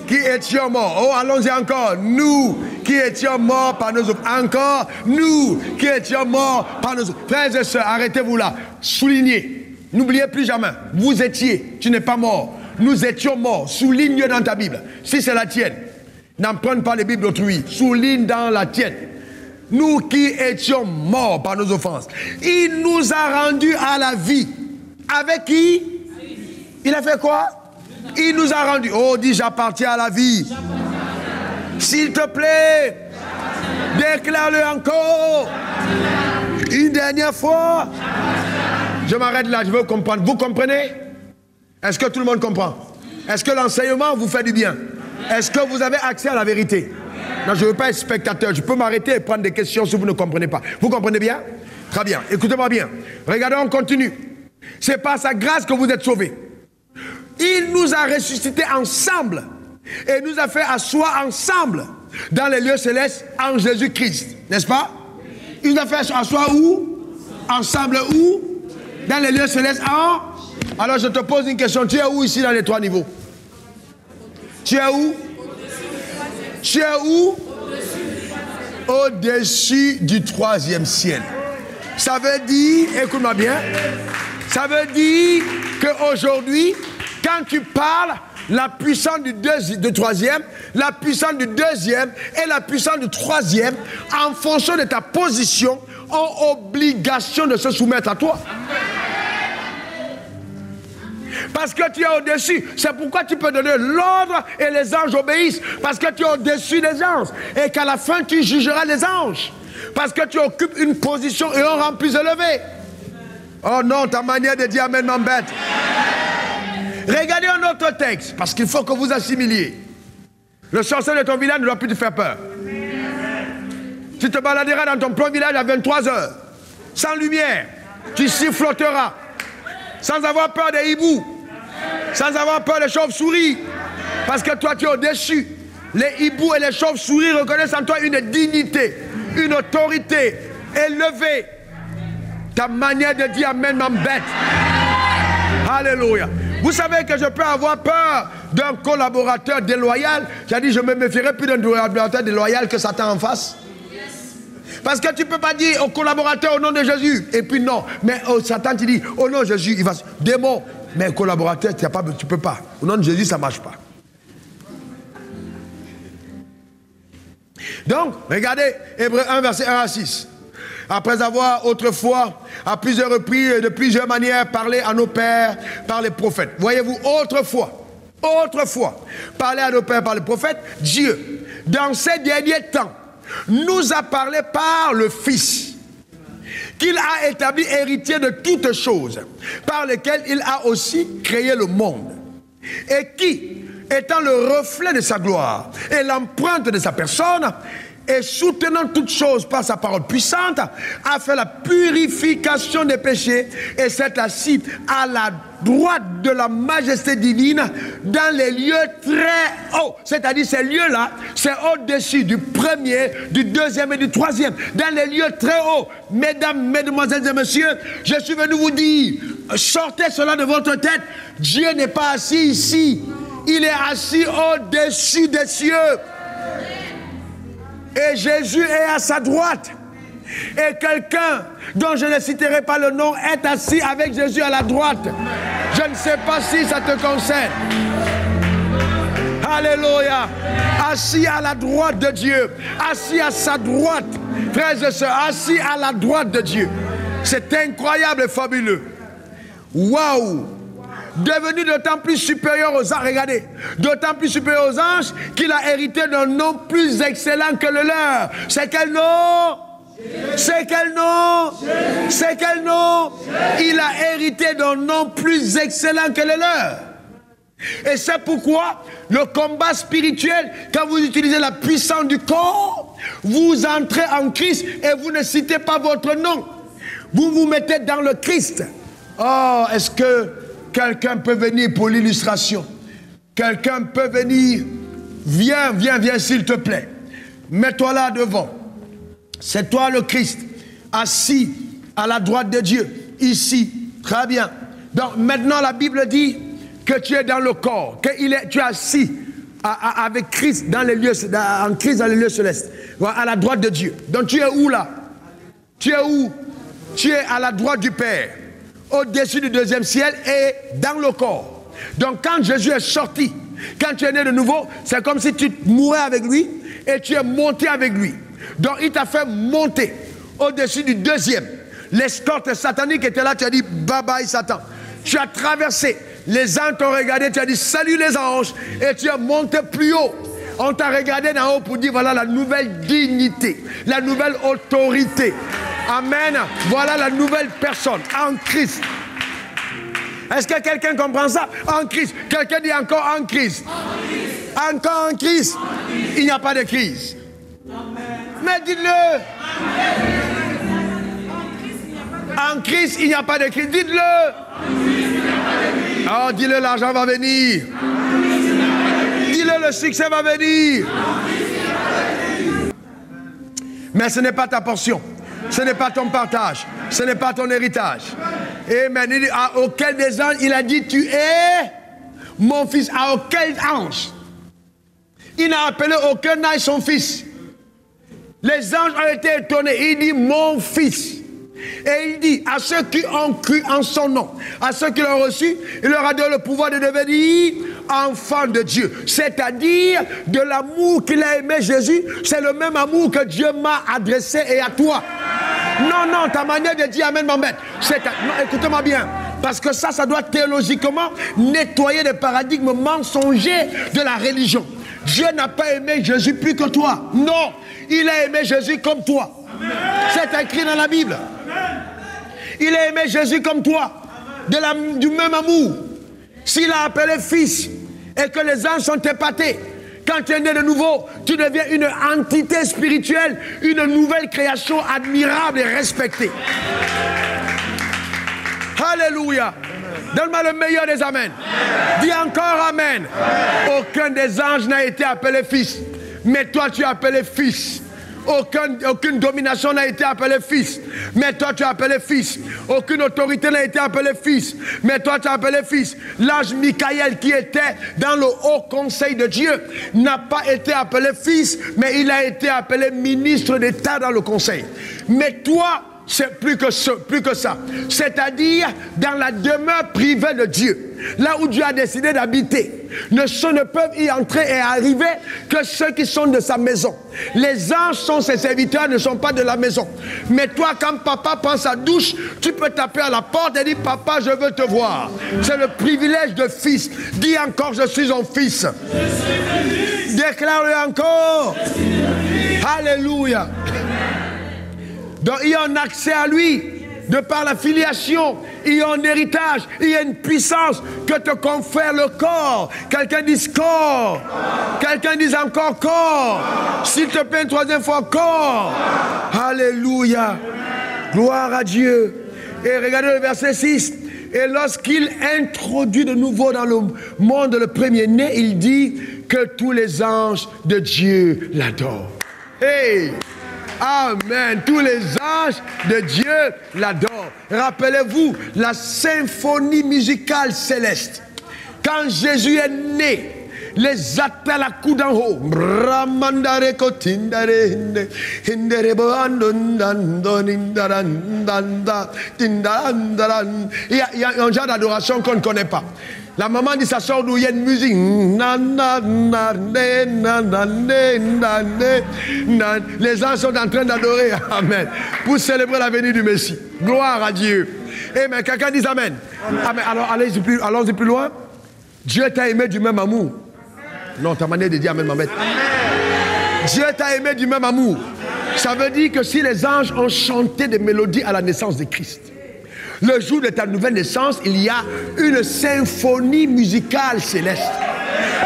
qui étions morts. Oh, allons-y encore. Nous qui étions morts par nos offenses. Encore. Nous qui étions morts par nos offenses. Frères et sœurs, arrêtez-vous là. Soulignez. N'oubliez plus jamais. Vous étiez. Tu n'es pas mort. Nous étions morts. Souligne dans ta Bible. Si c'est la tienne. N'emprunte pas les Bibles d'autrui. Souligne dans la tienne. Nous qui étions morts par nos offenses. Il nous a rendus à la vie. Avec qui? Il a fait quoi? Il nous a rendus. Oh, dis j'appartiens à la vie. S'il te plaît, déclare-le encore. Une dernière fois. Je m'arrête là, je veux comprendre. Vous comprenez? Est-ce que tout le monde comprend? Est-ce que l'enseignement vous fait du bien? Est-ce que vous avez accès à la vérité? Non, je ne veux pas être spectateur. Je peux m'arrêter et prendre des questions si vous ne comprenez pas. Vous comprenez bien? Très bien. Écoutez-moi bien. Regardez, on continue. C'est par sa grâce que vous êtes sauvés. Il nous a ressuscités ensemble et nous a fait asseoir ensemble dans les lieux célestes en Jésus-Christ. N'est-ce pas? Il nous a fait asseoir où? Ensemble où? Dans les lieux célestes en? Alors je te pose une question. Tu es où ici dans les 3 niveaux? Tu es où? Tu es où? Au-dessus du 3e ciel. Ça veut dire, écoute-moi bien, ça veut dire qu'aujourd'hui, quand tu parles, la puissance du 3e, la puissance du 2e et la puissance du 3e, en fonction de ta position, ont obligation de se soumettre à toi. Parce que tu es au-dessus. C'est pourquoi tu peux donner l'ordre et les anges obéissent. Parce que tu es au-dessus des anges. Et qu'à la fin, tu jugeras les anges. Parce que tu occupes une position et un rang plus élevé. Oh non, ta manière de dire Amen m'embête. Regardez un autre texte. Parce qu'il faut que vous assimiliez. Le sorcier de ton village ne doit plus te faire peur. Tu te baladeras dans ton propre village à 23 heures. Sans lumière. Tu siffloteras. Sans avoir peur des hiboux. Sans avoir peur des chauves-souris. Parce que toi, tu es au-dessus. Les hiboux et les chauves-souris reconnaissent en toi une dignité, une autorité élevée. Ta manière de dire Amen m'embête. Alléluia. Vous savez que je peux avoir peur d'un collaborateur déloyal. J'ai dit, je me méfierais plus d'un collaborateur déloyal que Satan en face. Parce que tu ne peux pas dire au collaborateur au nom de Jésus. Et puis non. Mais Satan, tu dis au nom de Jésus, il va. Démon. Mais collaborateur, tu ne peux pas. Au nom de Jésus, ça ne marche pas. Donc, regardez, Hébreux 1, verset 1 à 6. Après avoir autrefois, à plusieurs reprises et de plusieurs manières, parlé à nos pères par les prophètes. Voyez-vous, autrefois, parlé à nos pères par les prophètes, Dieu, dans ces derniers temps, nous a parlé par le Fils, qu'il a établi héritier de toutes choses, par lesquelles il a aussi créé le monde, et qui, étant le reflet de sa gloire et l'empreinte de sa personne, et soutenant toutes choses par sa parole puissante, a fait la purification des péchés et s'est assis à la droite de la majesté divine dans les lieux très hauts. C'est-à-dire ces lieux-là, c'est au-dessus du premier, du deuxième et du troisième. Dans les lieux très hauts. Mesdames, mesdemoiselles et messieurs, je suis venu vous dire, sortez cela de votre tête. Dieu n'est pas assis ici. Il est assis au-dessus des cieux. Et Jésus est à sa droite. Et quelqu'un dont je ne citerai pas le nom est assis avec Jésus à la droite. Je ne sais pas si ça te concerne. Alléluia. Assis à la droite de Dieu. Assis à sa droite. Frères et sœurs, assis à la droite de Dieu. C'est incroyable et fabuleux. Waouh. Devenu d'autant plus supérieur aux anges, regardez, d'autant plus supérieur aux anges qu'il a hérité d'un nom plus excellent que le leur. C'est quel nom? C'est quel nom? C'est quel nom? Il a hérité d'un nom plus excellent que le leur. Et c'est pourquoi le combat spirituel, quand vous utilisez la puissance du corps, vous entrez en Christ et vous ne citez pas votre nom. Vous vous mettez dans le Christ. Oh, est-ce que quelqu'un peut venir pour l'illustration? Quelqu'un peut venir. Viens, viens, viens s'il te plaît. Mets-toi là devant. C'est toi le Christ, assis à la droite de Dieu, ici. Très bien. Donc maintenant la Bible dit que tu es dans le corps, que tu es assis avec Christ dans les lieux, en Christ dans les lieux célestes, à la droite de Dieu. Donc tu es où là? Tu es où? Tu es à la droite du Père, au-dessus du deuxième ciel et dans le corps. Donc quand Jésus est sorti, quand tu es né de nouveau, c'est comme si tu mourais avec lui et tu es monté avec lui. Donc il t'a fait monter au-dessus du deuxième. L'escorte satanique était là, tu as dit bye bye Satan. Tu as traversé, les anges t'ont regardé, tu as dit salut les anges et tu es monté plus haut. On t'a regardé d'en haut pour dire voilà la nouvelle dignité, la nouvelle autorité. Amen. Voilà la nouvelle personne en Christ. Est-ce que quelqu'un comprend ça? En Christ. Quelqu'un dit encore en Christ. Encore en Christ. Il n'y a pas de crise. Mais dites-le. En Christ, il n'y a pas de crise. Dites-le. Oh, dis-le, l'argent va venir. Dis-le, le succès va venir. Mais ce n'est pas ta portion. Ce n'est pas ton partage. Ce n'est pas ton héritage. Amen. Il dit, auquel des anges, il a dit, tu es mon fils. À auquel ange? Il n'a appelé aucun ange son fils. Les anges ont été étonnés. Il dit, mon fils. Et il dit, à ceux qui ont cru en son nom, à ceux qui l'ont reçu, il leur a donné le pouvoir de devenir enfants de Dieu. C'est-à-dire, de l'amour qu'il a aimé Jésus, c'est le même amour que Dieu m'a adressé et à toi. Non, non, ta manière de dire Amen m'embête. Écoutez-moi bien. Parce que ça doit théologiquement nettoyer les paradigmes mensongers de la religion. Dieu n'a pas aimé Jésus plus que toi. Non, il a aimé Jésus comme toi. C'est écrit dans la Bible. Il a aimé Jésus comme toi. Du même amour. S'il a appelé fils et que les anges sont épatés, quand tu es né de nouveau, tu deviens une entité spirituelle, une nouvelle création admirable et respectée. Alléluia. Donne-moi le meilleur des amen. Dis encore amen. Aucun des anges n'a été appelé fils. Mais toi, tu es appelé fils. Aucune domination n'a été appelée fils. Mais toi, tu es appelé fils. Aucune autorité n'a été appelée fils. Mais toi, tu es appelé fils. L'ange Michael qui était dans le haut conseil de Dieu n'a pas été appelé fils, mais il a été appelé ministre d'État dans le conseil. Mais toi, c'est plus que ça. C'est-à-dire dans la demeure privée de Dieu, là où Dieu a décidé d'habiter. Ne peuvent y entrer et arriver que ceux qui sont de sa maison. Les anges sont ses serviteurs, ne sont pas de la maison. Mais toi, quand papa prend sa douche, tu peux taper à la porte et dire, papa, je veux te voir. C'est le privilège de fils. Dis encore, je suis un fils. Déclare-le encore. Alléluia. Donc il y a un accès à lui, de par la filiation, il y a un héritage, il y a une puissance que te confère le corps. Quelqu'un dise corps. Quelqu'un dise encore corps. S'il te plaît une troisième fois, corps. Alléluia. Gloire à Dieu. Et regardez le verset 6. Et lorsqu'il introduit de nouveau dans le monde le premier-né, il dit que tous les anges de Dieu l'adorent. Hey! Amen. Tous les anges de Dieu l'adorent. Rappelez-vous la symphonie musicale céleste. Quand Jésus est né, les appels à coups d'en haut. Il y a un genre d'adoration qu'on ne connaît pas. La maman dit ça sort d'où il y a une musique. Les gens sont en train d'adorer. Amen. Pour célébrer la venue du Messie. Gloire à Dieu. Amen. Quelqu'un dit amen. Amen. Alors allons-y plus loin. Dieu t'a aimé du même amour. Non, ta manière de dire amen m'embête. Dieu t'a aimé du même amour. Ça veut dire que si les anges ont chanté des mélodies à la naissance de Christ, le jour de ta nouvelle naissance, il y a une symphonie musicale céleste.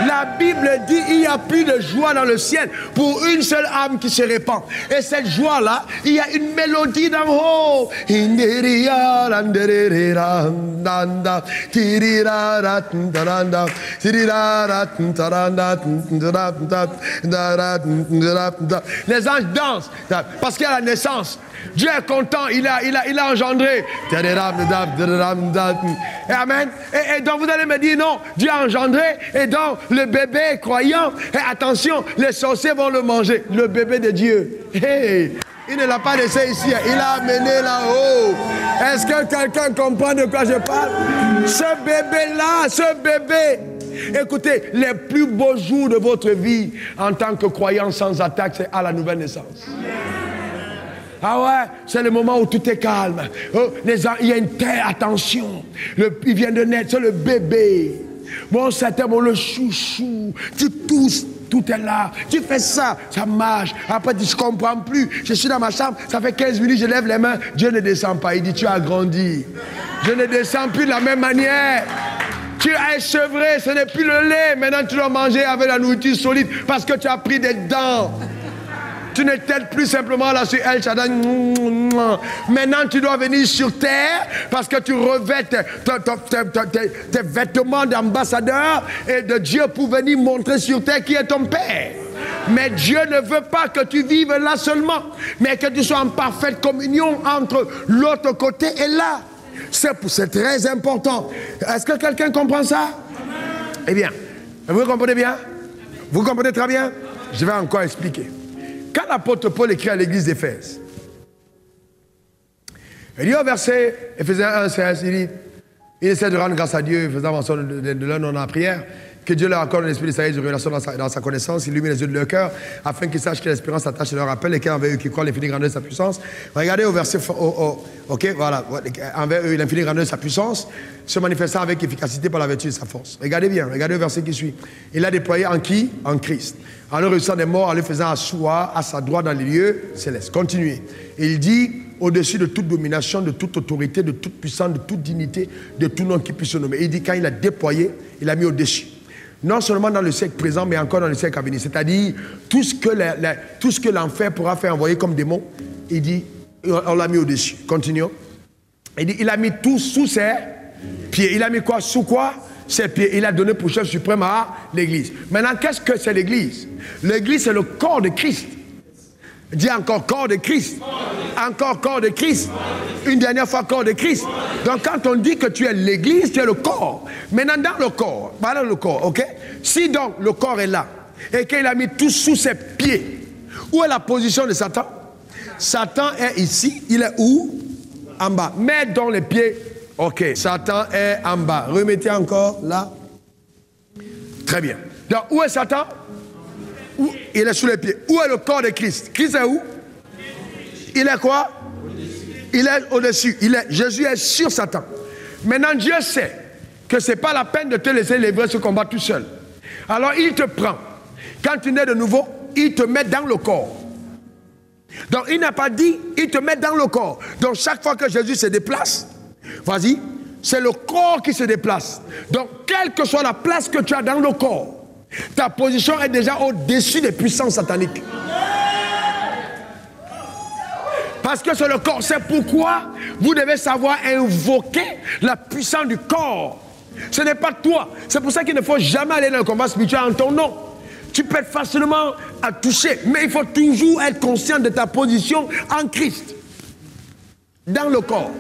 La Bible dit qu'il n'y a plus de joie dans le ciel pour une seule âme qui se répand. Et cette joie-là, il y a une mélodie d'en haut. Les anges dansent parce qu'il y a la naissance. Dieu est content, il a engendré. Amen. Et donc vous allez me dire non, Dieu a engendré et donc le bébé croyant, et attention, les sorciers vont le manger. Le bébé de Dieu. Hey, il ne l'a pas laissé ici, il l'a amené là-haut. Est-ce que quelqu'un comprend de quoi je parle? Ce bébé-là, ce bébé. Écoutez, les plus beaux jours de votre vie en tant que croyant sans attaque, c'est à la nouvelle naissance. Ah ouais, c'est le moment où tout est calme. Oh, il y a une telle attention. Il vient de naître, c'est le bébé. Bon, c'était bon, le chouchou. Tu tousses, tout est là. Tu fais ça, ça marche. Après, tu ne comprends plus. Je suis dans ma chambre, ça fait 15 minutes, je lève les mains. Dieu ne descend pas. Il dit, tu as grandi. Je ne descends plus de la même manière. Tu as échevré, ce n'est plus le lait. Maintenant, tu dois manger avec la nourriture solide parce que tu as pris des dents. Tu ne t'aides plus simplement là sur El Shaddai. Maintenant, tu dois venir sur terre parce que tu revêts tes vêtements d'ambassadeur et de Dieu pour venir montrer sur terre qui est ton Père. Mais Dieu ne veut pas que tu vives là seulement, mais que tu sois en parfaite communion entre l'autre côté et là. C'est très important. Est-ce que quelqu'un comprend ça? Eh bien, vous comprenez bien? Vous comprenez très bien? Je vais encore expliquer. Quand l'apôtre Paul écrit à l'église d'Éphèse, il dit au verset Éphésiens 1:16, il essaie de rendre grâce à Dieu, faisant mention de leur nom dans la prière, que Dieu leur accorde l'esprit de sagesse et de révélation dans sa connaissance, illumine les yeux de leur cœur, afin qu'ils sachent que l'espérance attache et leur rappelle, et qu'envers eux qui croient l'infinie grandeur de sa puissance. Regardez au verset, ok, voilà, envers eux l'infinie grandeur de sa puissance, se manifestant avec efficacité par la vertu de sa force. Regardez bien, regardez au verset qui suit. Il a déployé en qui? En Christ. En le ressuscitant des morts, en le faisant asseoir à sa droite dans les lieux célestes. Continuez. Il dit, au-dessus de toute domination, de toute autorité, de toute puissance, de toute dignité, de tout nom qui puisse se nommer. Il dit, quand il a déployé, il a mis au-dessus. Non seulement dans le siècle présent, mais encore dans le siècle à venir. C'est-à-dire, tout ce que l'enfer pourra faire envoyer comme démon, il dit, on l'a mis au-dessus. Continuons. Il dit, il a mis tout sous ses pieds. Il a mis quoi? Sous quoi? Ses pieds. Il a donné pour chef suprême à l'église. Maintenant, qu'est-ce que c'est l'église? L'église, c'est le corps de Christ. Dis encore corps de Christ. Encore corps de Christ. Une dernière fois corps de Christ. Donc quand on dit que tu es l'église, tu es le corps. Maintenant dans le corps, voilà le corps, ok? Si donc le corps est là et qu'il a mis tout sous ses pieds, où est la position de Satan? Satan est ici, il est où? En bas. Mets dans les pieds, ok. Satan est en bas. Remettez encore là. Très bien. Donc où est Satan? Où? Il est sous les pieds. Où est le corps de Christ? Christ est où? Il est quoi? Il est au-dessus. Jésus est sur Satan. Maintenant, Dieu sait que ce n'est pas la peine de te laisser livrer ce combat tout seul. Alors, il te prend. Quand tu nais de nouveau, il te met dans le corps. Donc, il n'a pas dit, il te met dans le corps. Donc, chaque fois que Jésus se déplace, vas-y, c'est le corps qui se déplace. Donc, quelle que soit la place que tu as dans le corps, ta position est déjà au-dessus des puissances sataniques. Parce que c'est le corps. C'est pourquoi vous devez savoir invoquer la puissance du corps. Ce n'est pas toi. C'est pour ça qu'il ne faut jamais aller dans le combat spirituel en ton nom. Tu peux être facilement à toucher, mais il faut toujours être conscient de ta position en Christ. Dans le corps.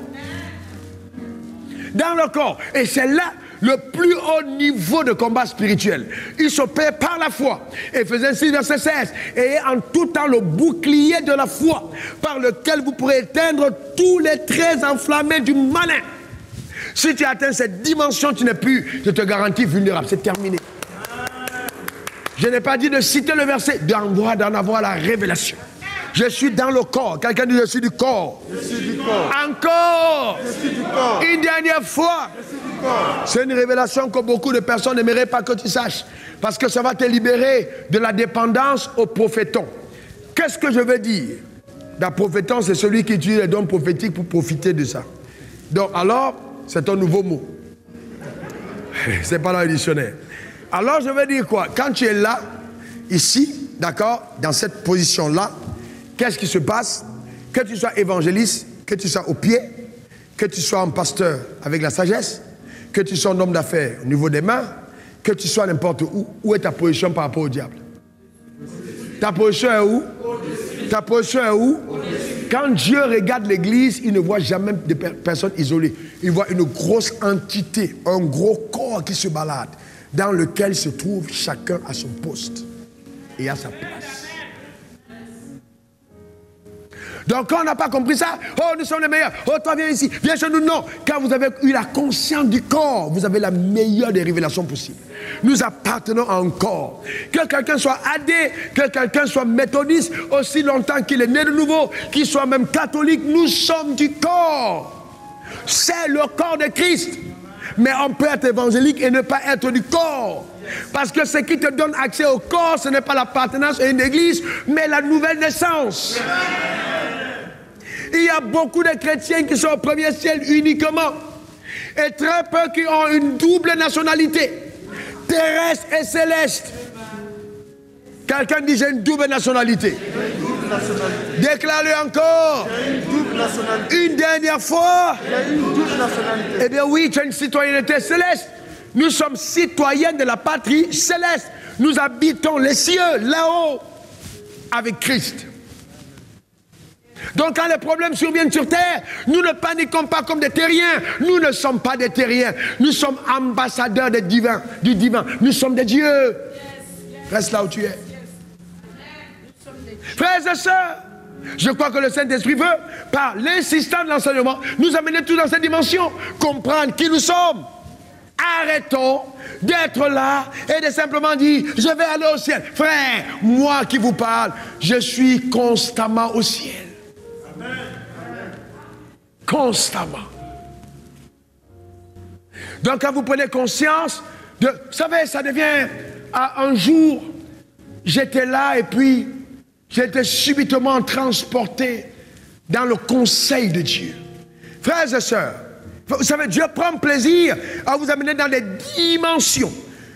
Dans le corps. Et c'est là le plus haut niveau de combat spirituel. Il s'opère par la foi. Éphésiens 6, verset 16. Et en tout temps le bouclier de la foi, par lequel vous pourrez éteindre tous les traits enflammés du malin. Si tu atteins cette dimension, tu n'es plus, je te garantis, vulnérable. C'est terminé. Je n'ai pas dit de citer le verset, d'en avoir la révélation. Je suis dans le corps. Quelqu'un dit je suis du corps. Je suis du corps. Encore. Je suis du corps. Une dernière fois. Je suis du corps. C'est une révélation que beaucoup de personnes n'aimeraient pas que tu saches. Parce que ça va te libérer de la dépendance au prophéton. Qu'est-ce que je veux dire? La prophéton, c'est celui qui utilise les dons prophétiques pour profiter de ça. Donc alors, c'est un nouveau mot. C'est pas dans le dictionnaire. Alors je veux dire quoi? Quand tu es là, ici, d'accord, dans cette position-là, qu'est-ce qui se passe? Que tu sois évangéliste, que tu sois au pied, que tu sois un pasteur avec la sagesse, que tu sois un homme d'affaires au niveau des mains, que tu sois n'importe où est ta position par rapport au diable? Ta position est où? Ta position est où? Quand Dieu regarde l'église, il ne voit jamais des personnes isolées. Il voit une grosse entité, un gros corps qui se balade, dans lequel se trouve chacun à son poste et à sa place. Donc quand on n'a pas compris ça, oh nous sommes les meilleurs, oh toi viens ici, viens chez nous, non. Quand vous avez eu la conscience du corps, vous avez la meilleure des révélations possibles. Nous appartenons à un corps. Que quelqu'un soit athée, que quelqu'un soit méthodiste, aussi longtemps qu'il est né de nouveau, qu'il soit même catholique, nous sommes du corps. C'est le corps de Christ. Mais on peut être évangélique et ne pas être du corps. Parce que ce qui te donne accès au corps, ce n'est pas l'appartenance à une église, mais la nouvelle naissance. Il y a beaucoup de chrétiens qui sont au premier ciel uniquement. Et très peu qui ont une double nationalité. Terrestre et céleste. Quelqu'un dit j'ai une double nationalité. Déclare-le encore. Une dernière fois. Eh bien oui, tu as une citoyenneté céleste. Nous sommes citoyens de la patrie céleste. Nous habitons les cieux, là-haut, avec Christ. Donc quand les problèmes surviennent sur terre, nous ne paniquons pas comme des terriens. Nous ne sommes pas des terriens. Nous sommes ambassadeurs du divin. Nous sommes des dieux. Reste là où tu es. Frères et sœurs, je crois que le Saint-Esprit veut, par l'insistance de l'enseignement, nous amener tous dans cette dimension, comprendre qui nous sommes. Arrêtons d'être là et de simplement dire je vais aller au ciel. Frère, moi qui vous parle, je suis constamment au ciel. Amen. Constamment. Donc quand vous prenez conscience de, vous savez, ça devient un jour, j'étais là et puis j'étais subitement transporté dans le conseil de Dieu. Frères et sœurs, vous savez, Dieu prend plaisir à vous amener dans des dimensions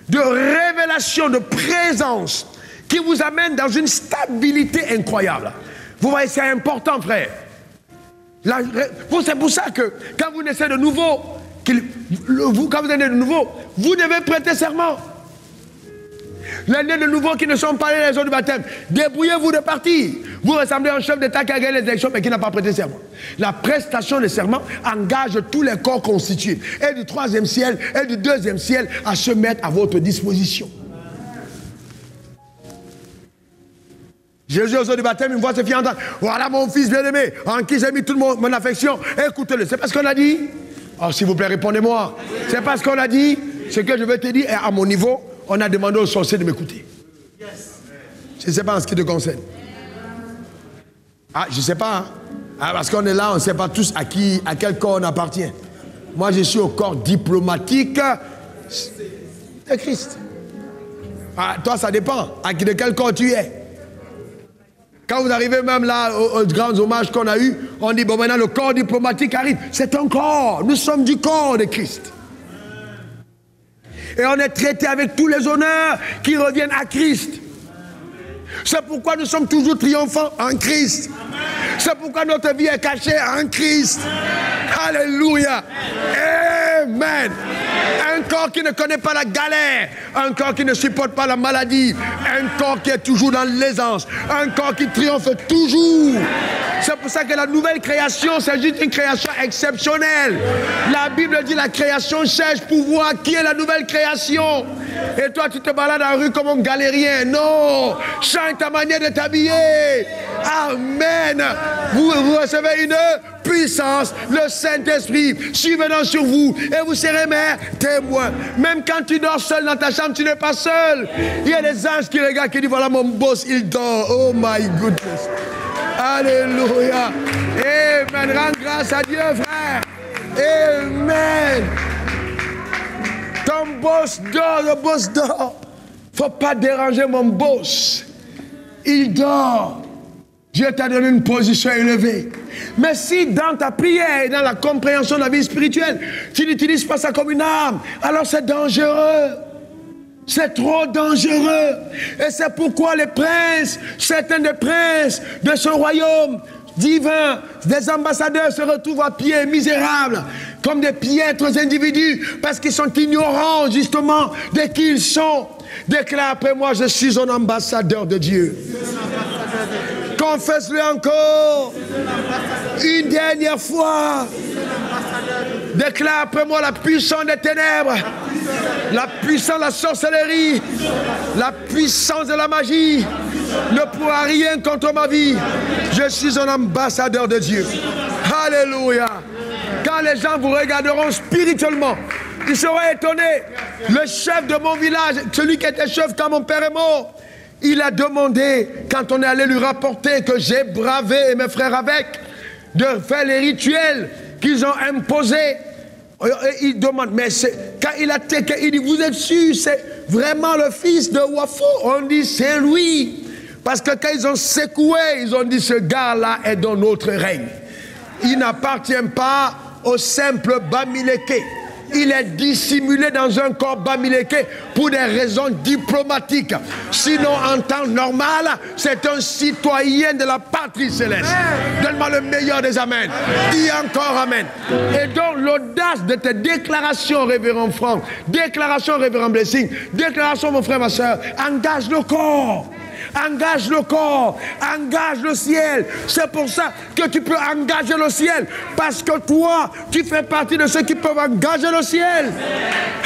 de révélation, de présence, qui vous amènent dans une stabilité incroyable. Vous voyez, c'est important, frère. C'est pour ça que quand vous naissez de nouveau, vous, quand vous êtes né de nouveau, vous devez prêter serment. Les nés de nouveau qui ne sont pas les raisons du baptême, débrouillez-vous de partir. Vous ressemblez à un chef d'État qui a gagné les élections mais qui n'a pas prêté serment. La prestation de serment engage tous les corps constitués, et du troisième ciel et du deuxième ciel, à se mettre à votre disposition. Jésus, au jour du baptême, une voix se fit entendre. Voilà mon fils bien-aimé, en qui j'ai mis toute mon affection. Écoutez-le. C'est pas ce qu'on a dit? Oh, s'il vous plaît, répondez-moi. C'est pas ce qu'on a dit? Ce que je veux te dire est à mon niveau. On a demandé aux sorciers de m'écouter. Je ne sais pas en ce qui te concerne. Ah, je ne sais pas. Hein? Ah, parce qu'on est là, on ne sait pas tous à quel corps on appartient. Moi, je suis au corps diplomatique de Christ. Ah, toi, ça dépend. De quel corps tu es. Quand vous arrivez même là, aux grands hommages qu'on a eus, on dit, bon, maintenant, le corps diplomatique arrive. C'est un corps. Nous sommes du corps de Christ. Et on est traité avec tous les honneurs qui reviennent à Christ. C'est pourquoi nous sommes toujours triomphants en Christ. C'est pourquoi notre vie est cachée en Christ. Alléluia. Amen. Un corps qui ne connaît pas la galère. Un corps qui ne supporte pas la maladie. Un corps qui est toujours dans l'aisance. Un corps qui triomphe toujours. C'est pour ça que la nouvelle création, c'est juste une création exceptionnelle. La Bible dit la création cherche pour voir qui est la nouvelle création. Et toi, tu te balades dans la rue comme un galérien. Non, change ta manière de t'habiller. Amen. Vous recevez une puissance, le Saint-Esprit survenant sur vous. Et vous serez mes témoins. Même quand tu dors seul dans ta chambre, tu n'es pas seul. Il y a des anges qui regardent, qui disent, voilà mon boss, il dort. Oh my goodness. Alléluia. Amen. Rends grâce à Dieu, frère. Amen. Ton boss dort, le boss dort. Faut pas déranger mon boss. Il dort. Dieu t'a donné une position élevée. Mais si dans ta prière et dans la compréhension de la vie spirituelle, tu n'utilises pas ça comme une arme, alors c'est dangereux. C'est trop dangereux. Et c'est pourquoi les princes, certains des princes de ce royaume divin, des ambassadeurs se retrouvent à pied misérables, comme des piètres individus, parce qu'ils sont ignorants justement de qui ils sont. Déclare après moi, je suis un ambassadeur de Dieu. Confesse-le encore. Une dernière fois. Déclare après moi la puissance des ténèbres, la puissance de la sorcellerie, la puissance de la magie ne pourra rien contre ma vie. Je suis un ambassadeur de Dieu. Alléluia. Quand les gens vous regarderont spirituellement, ils seront étonnés. Le chef de mon village, celui qui était chef quand mon père est mort, il a demandé, quand on est allé lui rapporter que j'ai bravé et mes frères avec, de faire les rituels qu'ils ont imposés. Il demande, mais quand il a il dit, vous êtes sûr, c'est vraiment le fils de Wafo? On dit, c'est lui. Parce que quand ils ont secoué, ils ont dit, ce gars-là est dans notre règne. Il n'appartient pas au simple Bamileke. Il est dissimulé dans un corps bamileke pour des raisons diplomatiques. Sinon, en temps normal, c'est un citoyen de la patrie céleste. Donne-moi le meilleur des amens. Dis encore amen. Et donc, l'audace de tes déclarations, révérend Franck, déclaration, révérend Blessing, déclaration, mon frère, ma soeur, engage le corps. Engage le corps, engage le ciel. C'est pour ça que tu peux engager le ciel. Parce que toi, tu fais partie de ceux qui peuvent engager le ciel.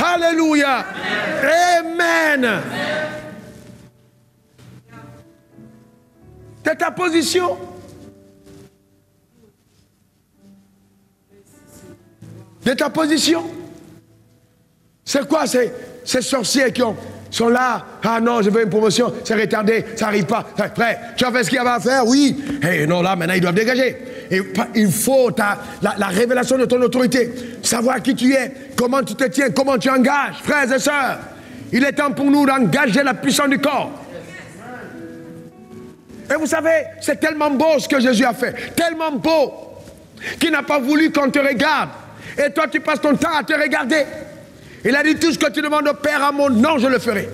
Alléluia. Amen. C'est ta position. De ta position. C'est quoi ces sorciers qui sont là? Ah non, je veux une promotion, c'est retardé, ça n'arrive pas. Frère, tu as fait ce qu'il y avait à faire? Oui. Et non, là, maintenant, ils doivent dégager. Et il faut la révélation de ton autorité. Savoir qui tu es, comment tu te tiens, comment tu engages. Frères et sœurs, il est temps pour nous d'engager la puissance du corps. Et vous savez, c'est tellement beau ce que Jésus a fait. Tellement beau qu'il n'a pas voulu qu'on te regarde. Et toi, tu passes ton temps à te regarder. Il a dit, tout ce que tu demandes au Père à mon nom, je le ferai.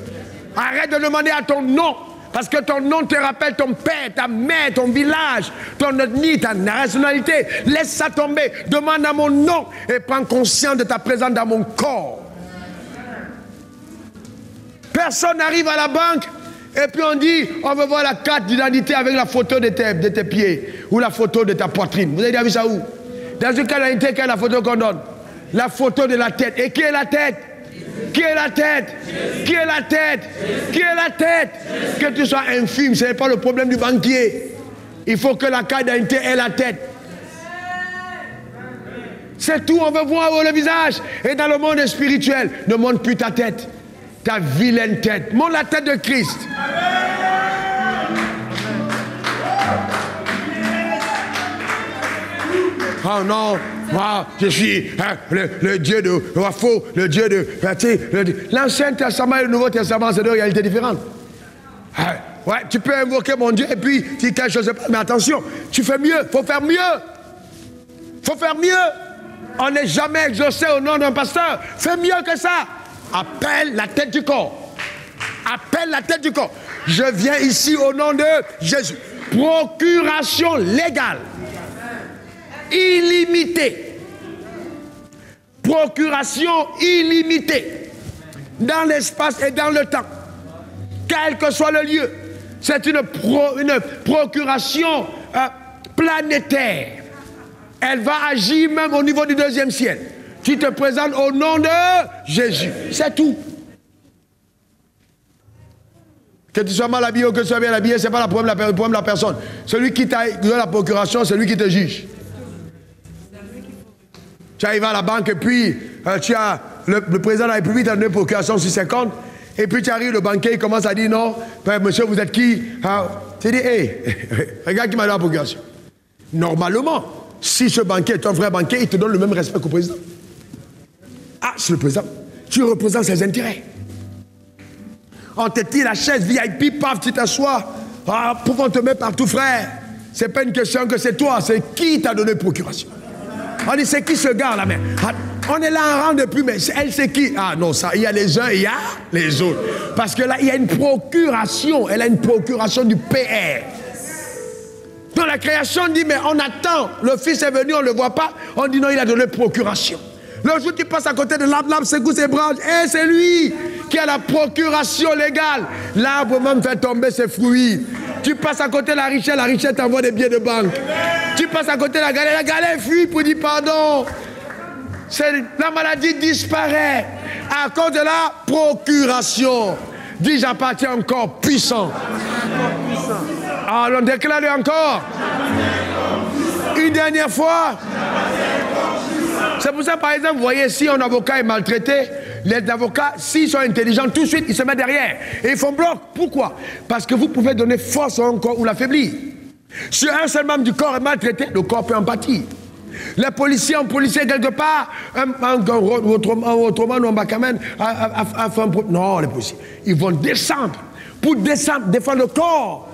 Arrête de demander à ton nom. Parce que ton nom te rappelle ton père, ta mère, ton village, ton ethnie, ta nationalité. Laisse ça tomber. Demande à mon nom et prends conscience de ta présence dans mon corps. Personne n'arrive à la banque et puis on dit, on veut voir la carte d'identité avec la photo de tes pieds ou la photo de ta poitrine. Vous avez déjà vu ça où? Dans une carte d'identité, quelle est la photo qu'on donne? La photo de la tête. Et qui est la tête? Qui est la tête? Qui est la tête? Qui est la tête? Que tu sois infime, ce n'est pas le problème du banquier. Il faut que la carte d'identité ait la tête. C'est tout, on veut voir le visage. Et dans le monde spirituel, ne montre plus ta tête. Ta vilaine tête. Montre la tête de Christ. Oh non, moi, je suis le Dieu de Wafo, le Dieu de... L'Ancien Testament et le Nouveau Testament, c'est deux réalités différentes. Ouais, tu peux invoquer mon Dieu et puis si quelque chose se passe, mais attention, tu fais mieux, il faut faire mieux. Il faut faire mieux. On n'est jamais exaucé au nom d'un pasteur. Fais mieux que ça. Appelle la tête du corps. Appelle la tête du corps. Je viens ici au nom de Jésus. Procuration légale. Illimitée. Procuration illimitée. Dans l'espace et dans le temps. Quel que soit le lieu. C'est une procuration planétaire. Elle va agir même au niveau du deuxième ciel. Tu te présentes au nom de Jésus. C'est tout. Que tu sois mal habillé ou que tu sois bien habillé, ce n'est pas le problème de la personne. Celui qui t'a donné la procuration, c'est lui qui te juge. Tu arrives à la banque et puis tu as le président de la République t'a donné une procuration sur 50. Et puis tu arrives, le banquier il commence à dire non, monsieur, vous êtes qui? Tu dis, hé, regarde qui m'a donné la procuration. Normalement, si ce banquier est un vrai banquier, il te donne le même respect qu'au président. Ah, c'est le président. Tu représentes ses intérêts. On te tire la chaise VIP, paf, tu t'assois. Ah, pourquoi on te met partout, frère? C'est pas une question que c'est toi, c'est qui t'a donné procuration. On dit, c'est qui ce gars là, mais on est là en rang depuis, mais elle c'est qui? Ah non, ça, il y a les uns et il y a les autres. Parce que là, il y a une procuration. Elle a une procuration du PR. Dans la création, on dit, mais on attend. Le fils est venu, on ne le voit pas. On dit, non, il a donné procuration. Le jour où tu passes à côté de l'arbre, secoue ses branches. Et c'est lui qui a la procuration légale. L'arbre même fait tomber ses fruits. Tu passes à côté de la richesse t'envoie des billets de banque. Tu passes à côté de la galère fuit pour dire pardon. La maladie disparaît à cause de la procuration. Dis, j'appartiens encore puissant. Alors, déclare encore. Une dernière fois. C'est pour ça, par exemple, vous voyez, si un avocat est maltraité, les avocats, s'ils sont intelligents, tout de suite, ils se mettent derrière. Et ils font bloc. Pourquoi? Parce que vous pouvez donner force à un corps ou l'affaiblir. Si un seul membre du corps est maltraité, le corps peut en pâtir. Les policiers, un policier quelque part, autrement, un bacamène, non, les policiers, ils vont descendre. Pour descendre, défendre le corps.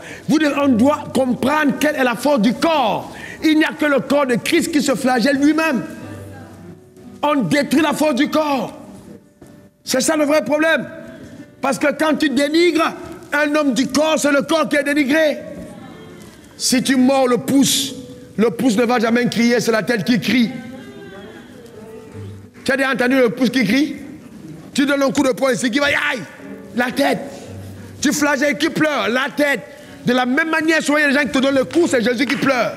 On doit comprendre quelle est la force du corps. Il n'y a que le corps de Christ qui se flagelle lui-même. On détruit la force du corps. C'est ça le vrai problème. Parce que quand tu dénigres un homme du corps, c'est le corps qui est dénigré. Si tu mords le pouce ne va jamais crier, c'est la tête qui crie. Tu as déjà entendu le pouce qui crie? Tu donnes un coup de poing ici, qui va, aïe, la tête. Tu flagelles, qui pleure, la tête. De la même manière, soyez les gens qui te donnent le coup, c'est Jésus qui pleure.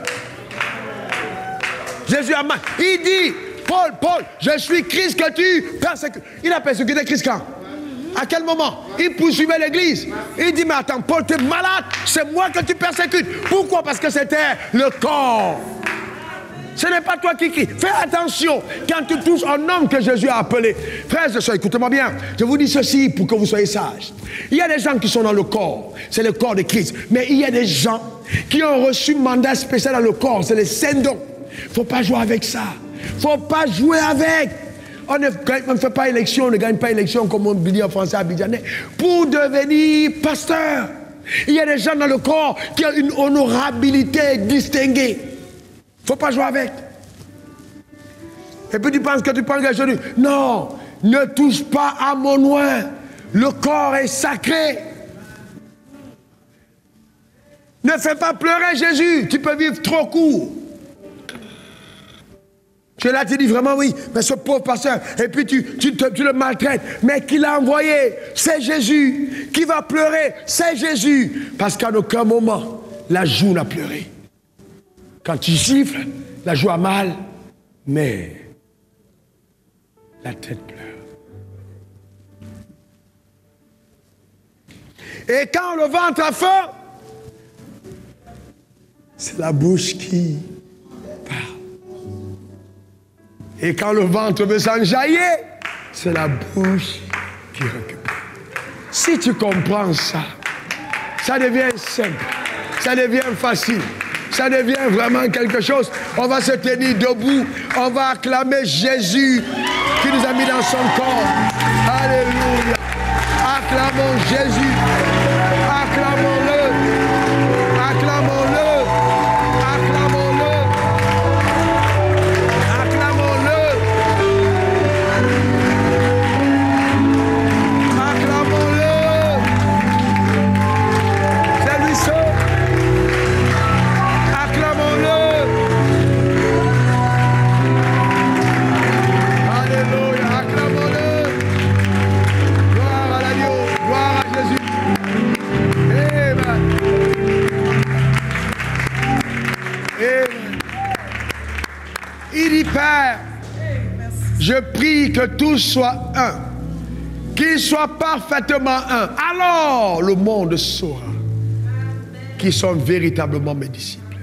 Jésus a mal. Il dit, Paul, je suis Christ que tu persécutes. Il a persécuté Christ quand? À quel moment? Il poursuivait l'église. Il dit, mais attends, Paul, tu es malade. C'est moi que tu persécutes. Pourquoi? Parce que c'était le corps. Ce n'est pas toi qui crie. Fais attention quand tu touches un homme que Jésus a appelé. Frères et sœurs, écoutez-moi bien. Je vous dis ceci pour que vous soyez sages. Il y a des gens qui sont dans le corps. C'est le corps de Christ. Mais il y a des gens qui ont reçu un mandat spécial dans le corps. C'est les saints dons. Il ne faut pas jouer avec ça. Il ne faut pas jouer avec. On ne fait pas élection, on ne gagne pas élection comme on dit en français abidjanais pour devenir pasteur. Il y a des gens dans le corps qui ont une honorabilité distinguée. Il ne faut pas jouer avec. Et puis tu penses que tu parles quelque chose. Non, ne touche pas à mon oin. Le corps est sacré. Ne fais pas pleurer Jésus. Tu peux vivre trop court. Tu es là, tu dis vraiment oui, mais ce pauvre pasteur, et puis tu le maltraites. Mais qui l'a envoyé? C'est Jésus. Qui va pleurer? C'est Jésus. Parce qu'à aucun moment, la joue n'a pleuré. Quand tu siffles, la joue a mal, mais la tête pleure. Et quand le ventre a faim, c'est la bouche qui parle. Et quand le ventre veut s'enjailler, c'est la bouche qui récupère. Si tu comprends ça, ça devient simple, ça devient facile, ça devient vraiment quelque chose. On va se tenir debout, on va acclamer Jésus qui nous a mis dans son corps. Alléluia. Acclamons Jésus. Acclamons-le. Acclamons-le. Acclamons-le. Acclamons-le. Acclamons-le. C'est lui seul. Acclamons-le. Alléluia. Acclamons-le. Gloire à l'agneau. Gloire à Jésus. Amen. Amen. Il dit, Père, je prie que tous soient un, qu'ils soient parfaitement un. Alors le monde saura qu'ils sont véritablement mes disciples.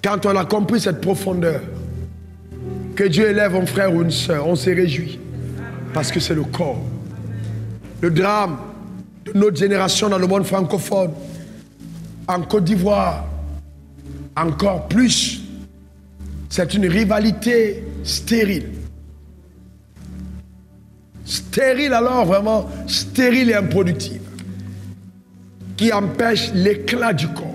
Quand on a compris cette profondeur, que Dieu élève un frère ou une sœur, on s'est réjoui. Parce que c'est le corps. Le drame de notre génération dans le monde francophone, en Côte d'Ivoire, encore plus, c'est une rivalité stérile. Stérile alors, vraiment, stérile et improductive, qui empêche l'éclat du corps.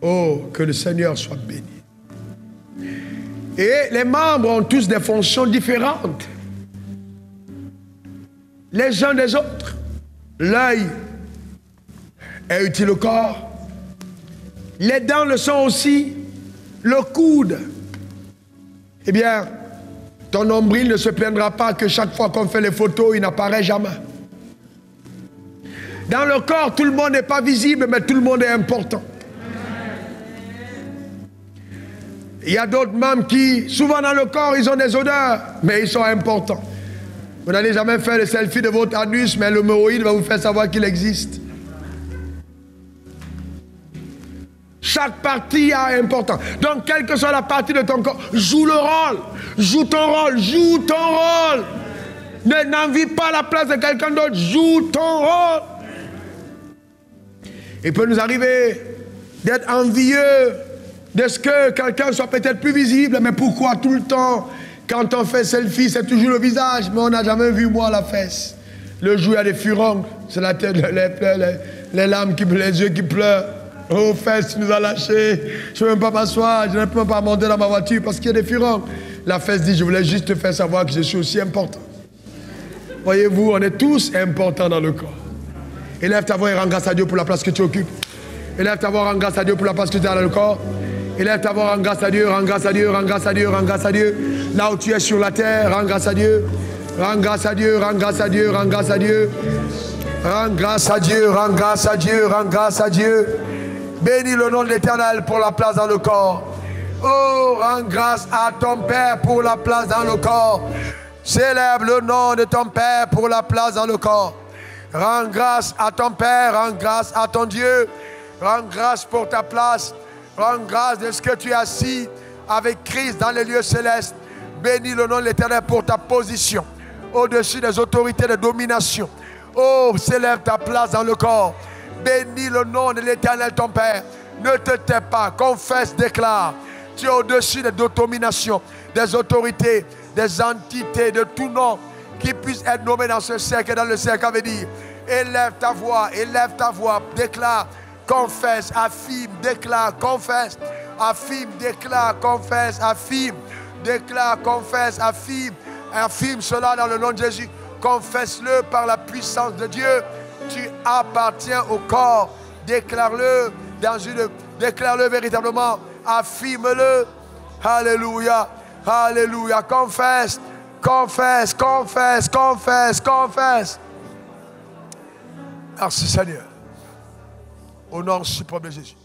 Oh, que le Seigneur soit béni. Et les membres ont tous des fonctions différentes, les uns des autres. L'œil est utile au corps. Les dents le sont aussi. Le coude. Eh bien, ton nombril ne se plaindra pas que chaque fois qu'on fait les photos, il n'apparaît jamais. Dans le corps, tout le monde n'est pas visible, mais tout le monde est important. Il y a d'autres membres qui, souvent dans le corps, ils ont des odeurs, mais ils sont importants. Vous n'allez jamais faire le selfie de votre anus, mais l'hémorroïde va vous faire savoir qu'il existe. Chaque partie est importante. Donc, quelle que soit la partie de ton corps, joue le rôle. Joue ton rôle. Joue ton rôle. N'envie pas la place de quelqu'un d'autre. Joue ton rôle. Il peut nous arriver d'être envieux de ce que quelqu'un soit peut-être plus visible. Mais pourquoi tout le temps, quand on fait selfie, c'est toujours le visage, mais on n'a jamais vu moi la fesse. Le jour, il y a des furoncles. C'est la tête, les larmes, les yeux qui pleurent. Oh, fesse, tu nous as lâchés. Je ne peux même pas m'asseoir, je ne peux même pas monter dans ma voiture parce qu'il y a des furoncles. La fesse dit, je voulais juste te faire savoir que je suis aussi important. Voyez-vous, on est tous importants dans le corps. Élève ta voix et rends grâce à Dieu pour la place que tu occupes. Élève ta voix, rends grâce à Dieu pour la place que tu as dans le corps. Élève ta voix, rends grâce à Dieu, rends grâce à Dieu, rends grâce à Dieu, rends grâce à Dieu. Là où tu es sur la terre, rends grâce à Dieu. Rends grâce à Dieu, rends grâce à Dieu, rends grâce à Dieu. Rends grâce à Dieu, rends grâce à Dieu, rends grâce à Dieu. Bénis le nom de l'Éternel pour la place dans le corps. Oh, rends grâce à ton Père pour la place dans le corps. Célèbre le nom de ton Père pour la place dans le corps. Rends grâce à ton Père, rends grâce à ton Dieu. Rends grâce pour ta place. Rends grâce de ce que tu as assis avec Christ dans les lieux célestes. Bénis le nom de l'Éternel pour ta position au-dessus des autorités de domination. Oh, célèbre ta place dans le corps. Bénis le nom de l'Éternel ton Père. Ne te tais pas, confesse, déclare. Tu es au-dessus des dominations, des autorités, des entités, de tout nom qui puisse être nommé dans ce cercle et dans le cercle, veut dire. Élève ta voix, déclare, confesse, affirme, déclare, confesse, affirme, déclare, confesse, affirme, déclare, confesse, affirme, affirme cela dans le nom de Jésus. Confesse-le par la puissance de Dieu. Tu appartiens au corps. Déclare-le dans une... Déclare-le véritablement. Affirme-le. Alléluia. Alléluia. Confesse. Confesse. Confesse. Confesse. Confesse. Merci Seigneur. Au nom suprême de Jésus.